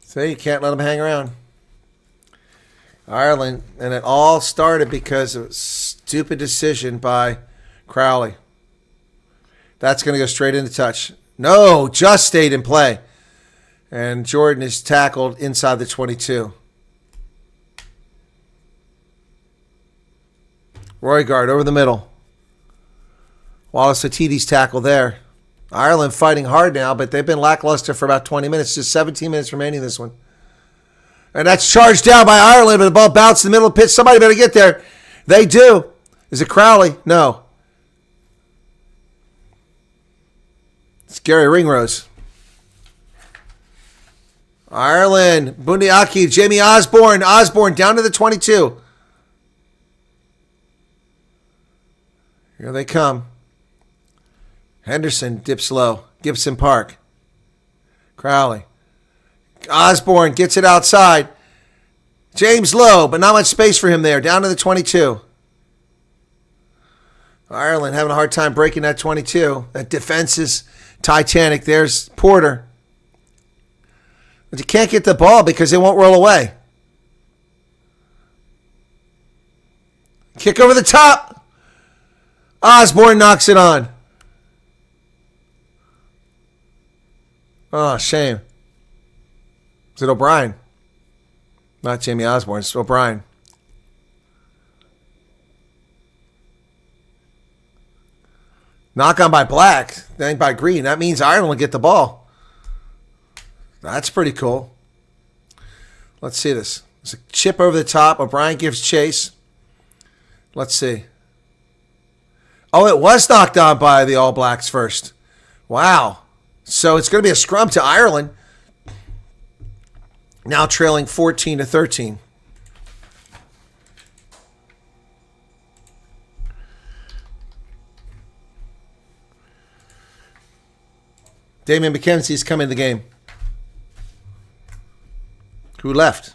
So you can't let them hang around. Ireland, and it all started because of a stupid decision by Crowley. That's going to go straight into touch. No, just stayed in play. And Jordan is tackled inside the 22. Roygaard over the middle. Wallace Atiti's tackle there. Ireland fighting hard now, but they've been lackluster for about 20 minutes. Just 17 minutes remaining in this one. And that's charged down by Ireland, but the ball bounced in the middle of the pitch. Somebody better get there. They do. Is it Crowley? No. It's Gary Ringrose. Ireland. Bundiaki. Jamie Osborne. Osborne down to the 22. Here they come. Henderson dips low. Gibson Park. Crowley. Osborne gets it outside. James Lowe, but not much space for him there. Down to the 22. Ireland having a hard time breaking that 22. That defense is titanic. There's Porter. But you can't get the ball because it won't roll away. Kick over the top. Osborne knocks it on. Oh, shame. Is it O'Brien? Not Jamie Osborne. It's O'Brien. Knock on by Black, then by Green. That means Ireland will get the ball. That's pretty cool. Let's see this. It's a chip over the top. O'Brien gives chase. Let's see. Oh, it was knocked on by the All Blacks first. Wow. So it's going to be a scrum to Ireland. Now trailing 14-13. Damian McKenzie's come in the game. Who left?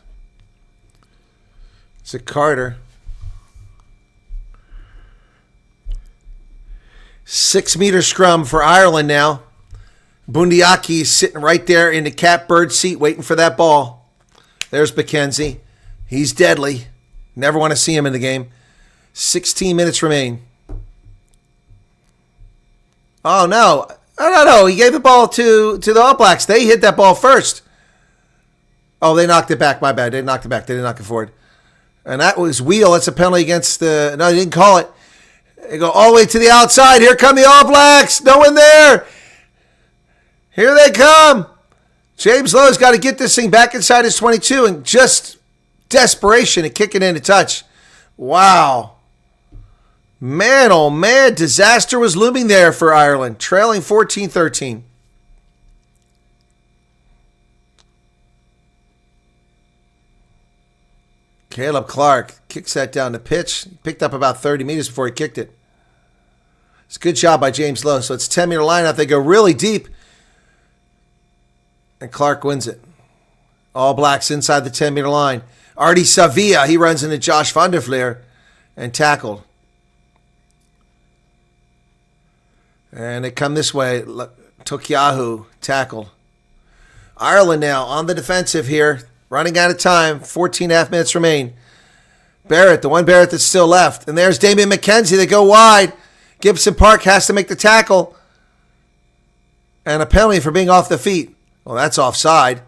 It's a Carter. 6-meter scrum for Ireland now. Bundiaki sitting right there in the catbird seat waiting for that ball. There's McKenzie. He's deadly. Never want to see him in the game. 16 minutes remain. Oh, no. No. He gave the ball to the All Blacks. They hit that ball first. Oh, they knocked it back. My bad. They knocked it back. They didn't knock it forward. And that was wheel. That's a penalty against the... No, they didn't call it. They go all the way to the outside. Here come the All Blacks. No one there. Here they come. James Lowe's got to get this thing back inside his 22 and just desperation and kick it in to touch. Wow. Man, oh man, disaster was looming there for Ireland, trailing 14-13. Caleb Clark kicks that down the pitch. He picked up about 30 meters before he kicked it. It's a good job by James Lowe. So it's 10-meter lineout. They go really deep. And Clark wins it. All Blacks inside the 10-meter line. Artie Savia, he runs into Josh van der Vleer and tackled. And they come this way. Tokiahu tackled. Ireland now on the defensive here. Running out of time. 14.5 minutes remain. Barrett, the one Barrett that's still left. And there's Damian McKenzie. They go wide. Gibson Park has to make the tackle. And a penalty for being off the feet. Well, that's offside.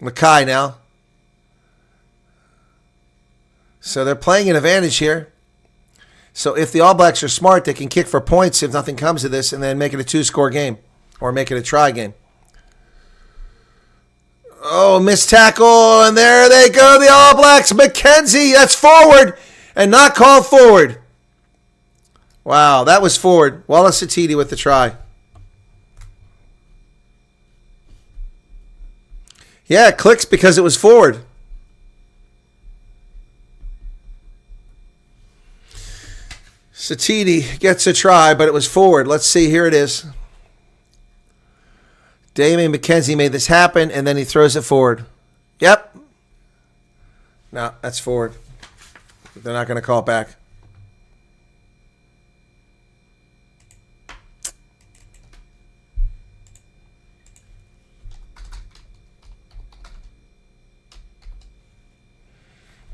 Mackay now. So they're playing an advantage here. So if the All Blacks are smart, they can kick for points if nothing comes of this and then make it a 2-score game or make it a try game. Oh, missed tackle, and there they go, the All Blacks. McKenzie, that's forward and not called forward. Wow, that was forward. Wallace Atiti with the try. Yeah, it clicks because it was forward. Satiti gets a try, but it was forward. Let's see. Here it is. Damian McKenzie made this happen, and then he throws it forward. Yep. No, that's forward. They're not going to call it back.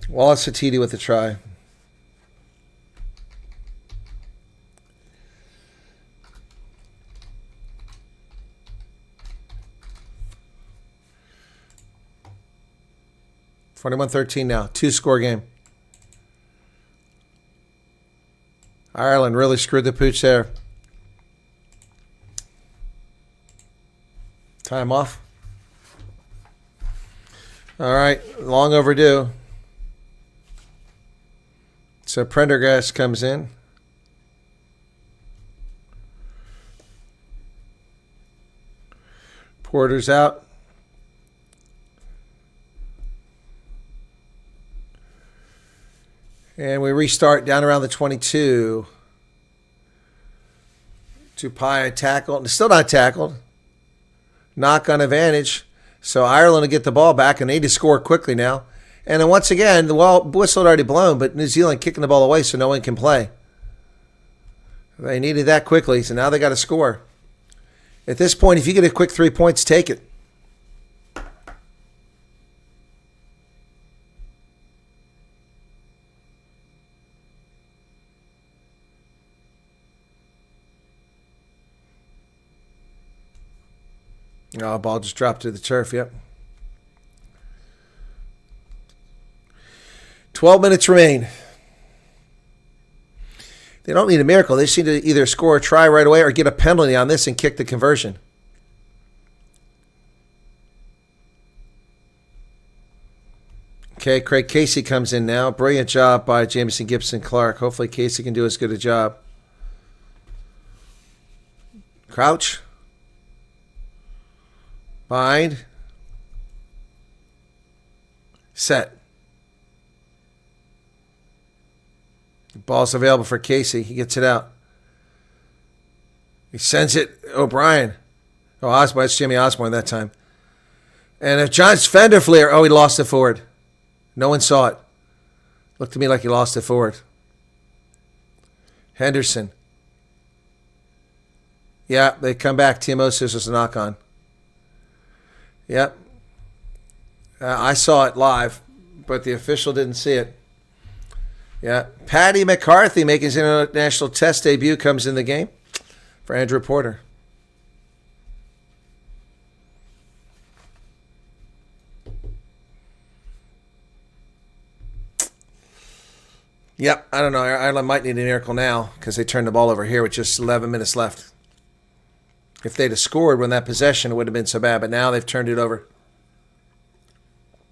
Wallace Satiti with the try. (21-13) now. 2-score game. Ireland really screwed the pooch there. Time off. All right. Long overdue. So Prendergast comes in. Porter's out. And we restart down around the 22. Tupai tackled. Still not tackled. Knock on advantage. So Ireland will get the ball back, and they need to score quickly now. And then once again, the whistle had already blown, but New Zealand kicking the ball away so no one can play. They needed that quickly, so now they got to score. At this point, if you get a quick 3 points, take it. Oh, ball just dropped to the turf, yep. 12 minutes remain. They don't need a miracle. They just need to either score a try right away or get a penalty on this and kick the conversion. Okay, Craig Casey comes in now. Brilliant job by Jamison Gibson-Clark. Hopefully Casey can do as good a job. Crouch. Bind. Set. The ball's available for Casey. He gets it out. He sends it. O'Brien. Oh, Osborne. It's Jimmy Osborne that time. And if John's Fenderfleer. Oh, he lost it forward. No one saw it. Looked to me like he lost it forward. Henderson. Yeah, they come back. TMO says there's a knock on. Yep. I saw it live, but the official didn't see it. Yeah. Paddy McCarthy making his international test debut comes in the game for Andrew Porter. Yep, I don't know. Ireland might need a miracle now because they turned the ball over here with just 11 minutes left. If they'd have scored when that possession, it would have been so bad. But now they've turned it over.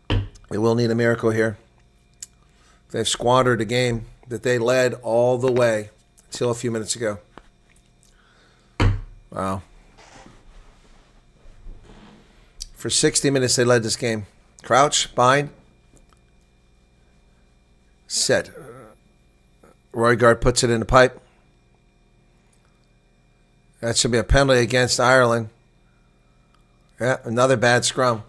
They will need a miracle here. They've squandered a game that they led all the way until a few minutes ago. Wow. For 60 minutes, they led this game. Crouch, bind, set. Roygaard puts it in the pipe. That should be a penalty against Ireland. Yeah, another bad scrum.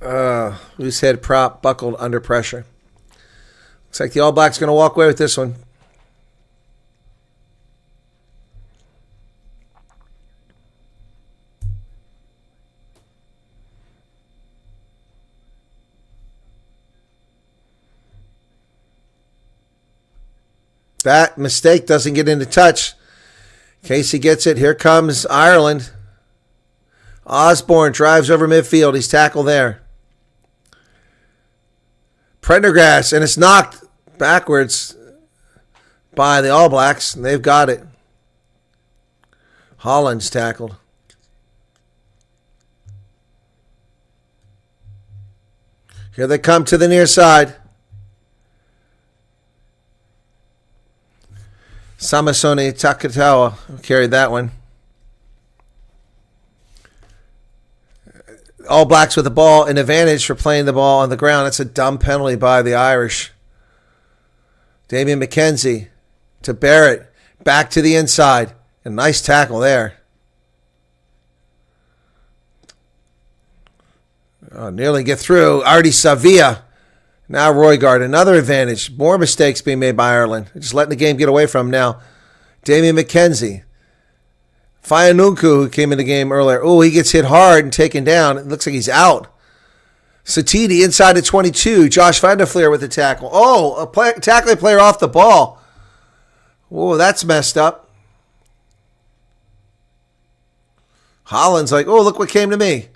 Loose head prop buckled under pressure. Looks like the All Blacks going to walk away with this one. That mistake doesn't get into touch. Casey gets it. Here comes Ireland. Osborne drives over midfield. He's tackled there. Prendergast, and it's knocked backwards by the All Blacks. And they've got it. Holland's tackled. Here they come to the near side. Samasone Takatawa carried that one. All Blacks with the ball, an advantage for playing the ball on the ground. That's a dumb penalty by the Irish. Damian McKenzie to Barrett. Back to the inside. A nice tackle there. Oh, nearly get through. Artie Savia. Now Roygaard, another advantage. More mistakes being made by Ireland. Just letting the game get away from them now. Damian McKenzie. Fayanunku, who came in the game earlier. Oh, he gets hit hard and taken down. It looks like he's out. Satidi inside the 22. Josh Van der Fleer with the tackle. Oh, tackling player off the ball. Oh, that's messed up. Holland's like, oh, look what came to me.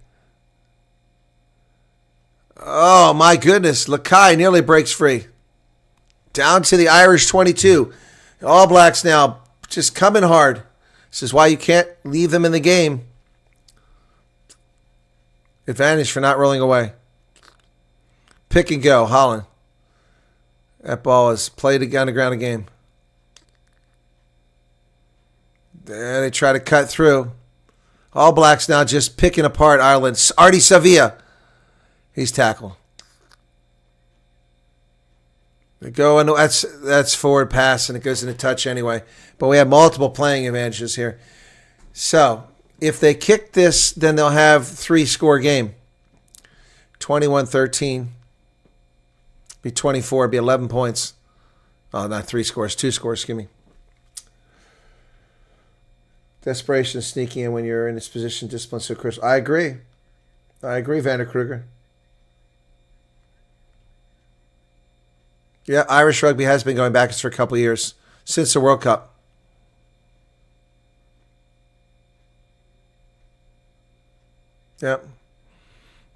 Oh, my goodness. Lakai nearly breaks free. Down to the Irish 22. All Blacks now just coming hard. This is why you can't leave them in the game. Advantage for not rolling away. Pick and go, Holland. That ball is played on the ground again. There they try to cut through. All Blacks now just picking apart Ireland. Artie Savia. He's tackled. They go, and that's forward pass, and it goes into touch anyway. But we have multiple playing advantages here. So if they kick this, then they'll have 3-score game. 21-13. Be 24. Be 11 points. Oh, not 3 scores. 2 scores. Excuse me. Desperation is sneaking in when you're in this position. Discipline so crucial. I agree, Vander Kruger. Yeah, Irish rugby has been going backwards for a couple of years, since the World Cup. Yep.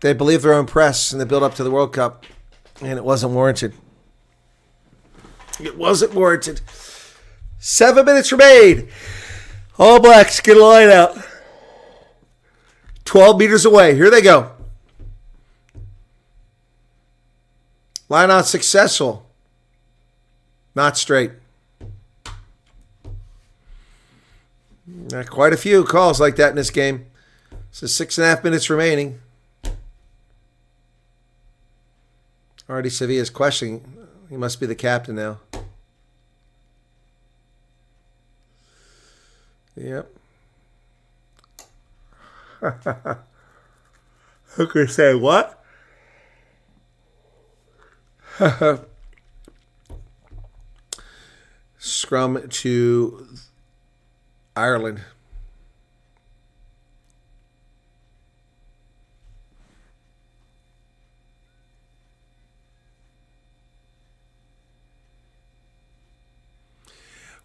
They believe their own press in the build-up to the World Cup, and it wasn't warranted. It wasn't warranted. 7 minutes remain. All Blacks get a line out. 12 meters away. Here they go. Line out successful. Not straight. Quite a few calls like that in this game. So 6.5 minutes remaining. Already Sevilla's questioning. He must be the captain now. Yep. Hooker say what? Scrum to Ireland.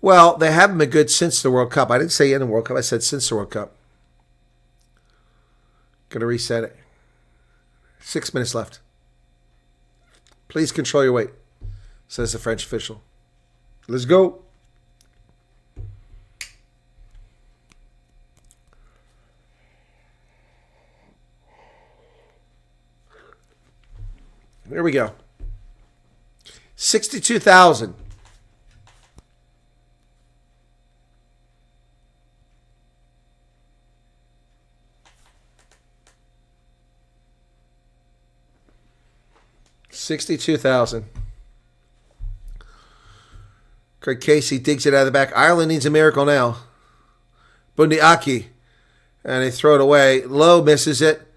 Well, they haven't been good since the World Cup. I didn't say in the World Cup. I said since the World Cup. Going to reset it. 6 minutes left. Please control your weight, says the French official. Let's go. There we go. 62,000. $62,000. Craig Casey digs it out of the back. Ireland needs a miracle now. Bundiaki. And they throw it away. Lowe misses it.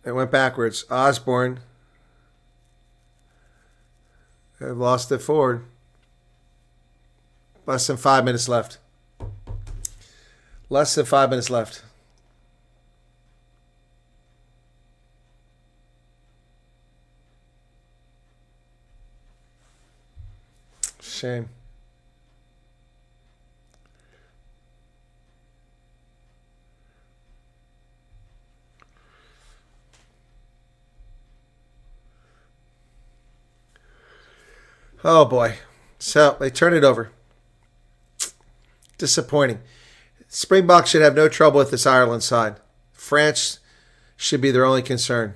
It went backwards. Osborne. They've lost it forward. Less than 5 minutes left. Less than 5 minutes left. Shame. Oh boy. So they turn it over. Disappointing. Springbok should have no trouble with this Ireland side. France should be their only concern.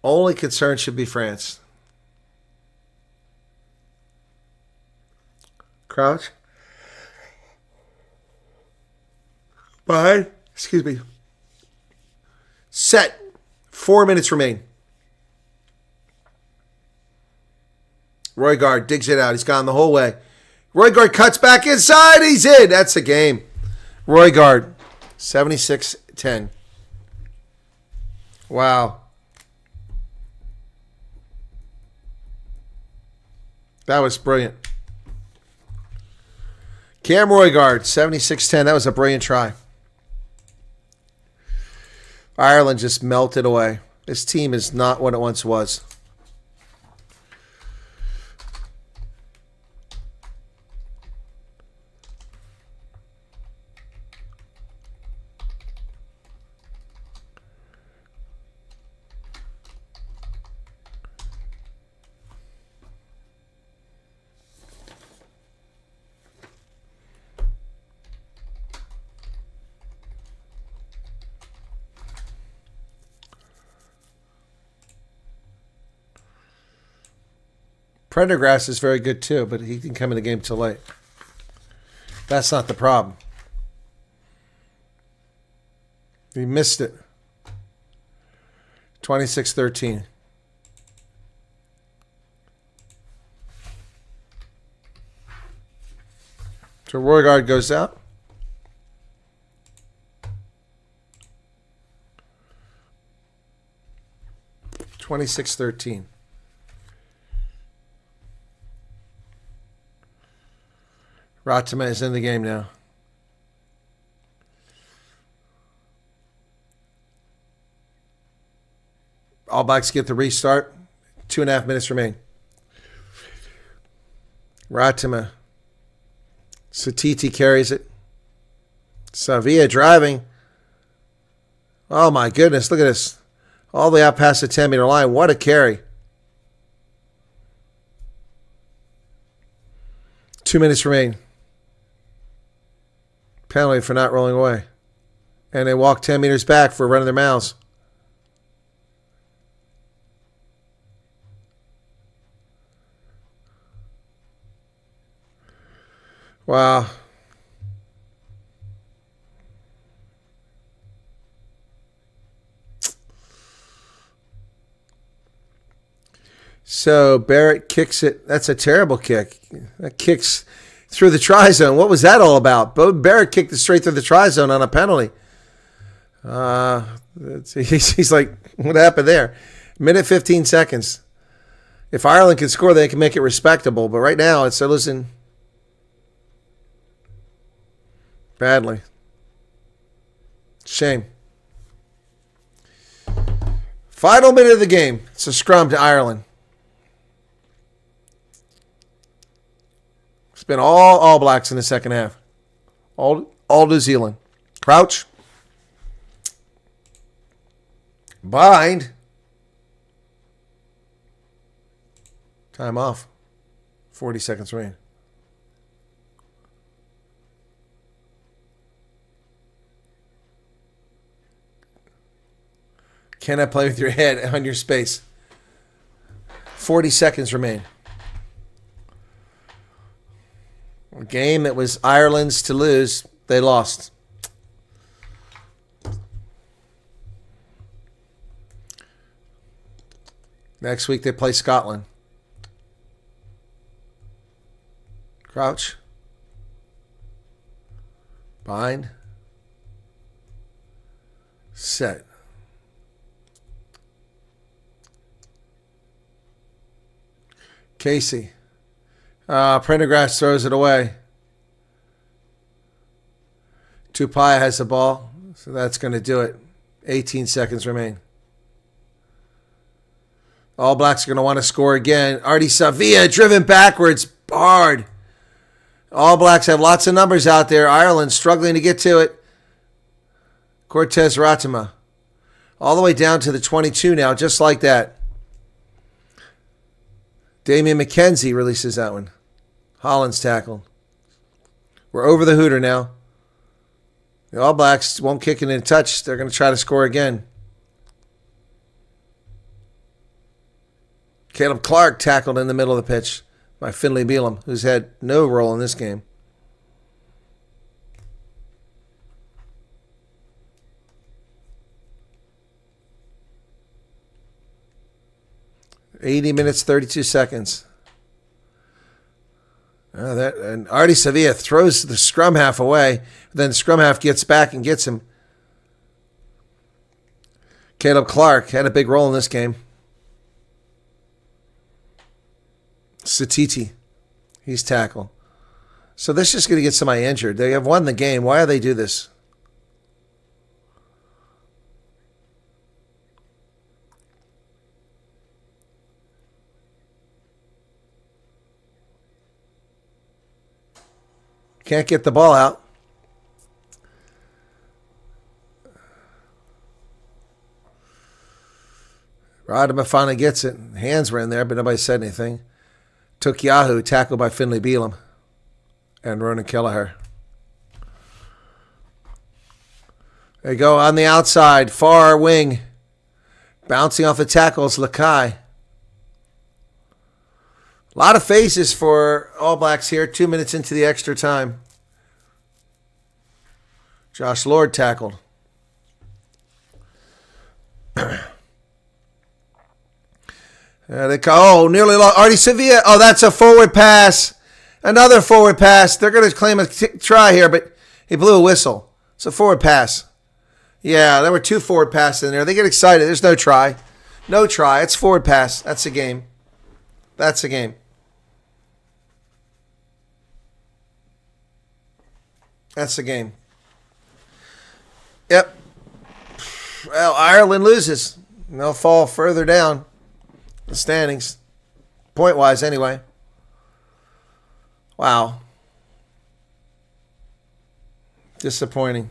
Only concern should be France. Crouch. Behind. Excuse me. Set. 4 minutes remain. Roygaard digs it out. He's gone the whole way. Roygaard cuts back inside. He's in. That's the game. Roygaard. 76-10. Wow. That was brilliant. Cam Roygaard, 76-10. That was a brilliant try. Ireland just melted away. This team is not what it once was. Prendergast is very good too, but he didn't come in the game too late. That's not the problem. He missed it. 26-13. So Roygaard goes out. $26-13. Ratima is in the game now. All Blacks get the restart. 2.5 minutes remain. Ratima. Satiti carries it. Sevilla driving. Oh my goodness, look at this. All the way out past the 10-meter line. What a carry. 2 minutes remain. Penalty for not rolling away. And they walk 10 meters back for running their mouths. Wow. So Barrett kicks it. That's a terrible kick. That kicks through the try zone. What was that all about? Barrett kicked it straight through the try zone on a penalty. He's like, what happened there? Minute 15 seconds. If Ireland can score, they can make it respectable. But right now, they're losing badly. Shame. Final minute of the game. It's a scrum to Ireland. It's been all Blacks in the second half. All New Zealand. Crouch. Bind. Time off. 40 seconds remaining. Cannot play with your head on your space. 40 seconds remain. A game that was Ireland's to lose, they lost. Next week they play Scotland. Crouch. Bind. Set. Casey. Prendergast throws it away. Tupai has the ball, so that's going to do it. 18 seconds remain. All Blacks are going to want to score again. Artie Savia driven backwards hard. All Blacks have lots of numbers out there. Ireland struggling to get to it. Cortez Ratima. All the way down to the 22 now, just like that. Damian McKenzie releases that one. Holland's tackled. We're over the hooter now. The All Blacks won't kick it in touch. They're going to try to score again. Caleb Clark tackled in the middle of the pitch by Finlay Bealham, who's had no role in this game. $80 minutes, 32 seconds. And Artie Savia throws the scrum half away. Then the scrum half gets back and gets him. Caleb Clark had a big role in this game. Satiti, he's tackled. So this is just going to get somebody injured. They have won the game. Why do they do this? Can't get the ball out. Rodham finally gets it. Hands were in there, but nobody said anything. Took Yahoo, tackled by Finlay Bealham and Ronan Kelleher. There you go, on the outside, far wing. Bouncing off the tackles, Lakai. A lot of faces for All Blacks here. 2 minutes into the extra time. Josh Lord tackled. Nearly lost. Artie Savia. Oh, that's a forward pass. Another forward pass. They're going to claim a try here, but he blew a whistle. It's a forward pass. Yeah, there were 2 forward passes in there. They get excited. There's no try. No try. It's forward pass. That's the game. That's the game. That's the game. Yep. Well, Ireland loses. They'll fall further down the standings. Point-wise, anyway. Wow. Disappointing.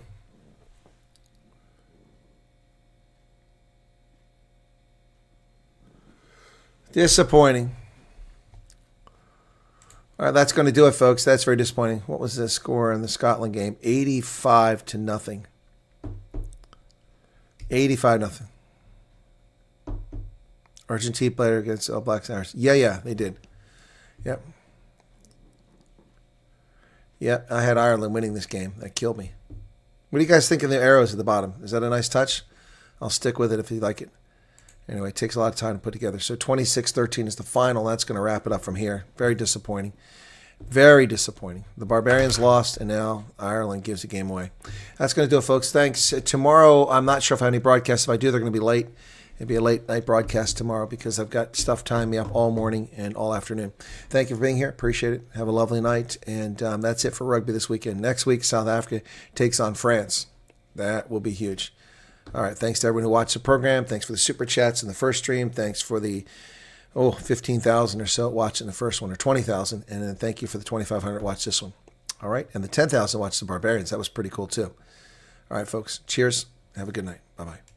Disappointing. All right, that's going to do it, folks. That's very disappointing. What was the score in the Scotland game? 85-0. 85-0. Argentina played against All Blacks and Irish. Yeah, they did. Yep. Yeah, I had Ireland winning this game. That killed me. What do you guys think of the arrows at the bottom? Is that a nice touch? I'll stick with it if you like it. Anyway, it takes a lot of time to put together. So 26-13 is the final. That's going to wrap it up from here. Very disappointing. Very disappointing. The Barbarians lost, and now Ireland gives the game away. That's going to do it, folks. Thanks. Tomorrow, I'm not sure if I have any broadcasts. If I do, they're going to be late. It'll be a late night broadcast tomorrow because I've got stuff tying me up all morning and all afternoon. Thank you for being here. Appreciate it. Have a lovely night. And that's it for rugby this weekend. Next week, South Africa takes on France. That will be huge. All right. Thanks to everyone who watched the program. Thanks for the super chats in the first stream. Thanks for the 15,000 or so watching the first one, or 20,000. And then thank you for the 2,500 watch this one. All right. And the 10,000 watch the Barbarians. That was pretty cool too. All right, folks. Cheers. Have a good night. Bye-bye.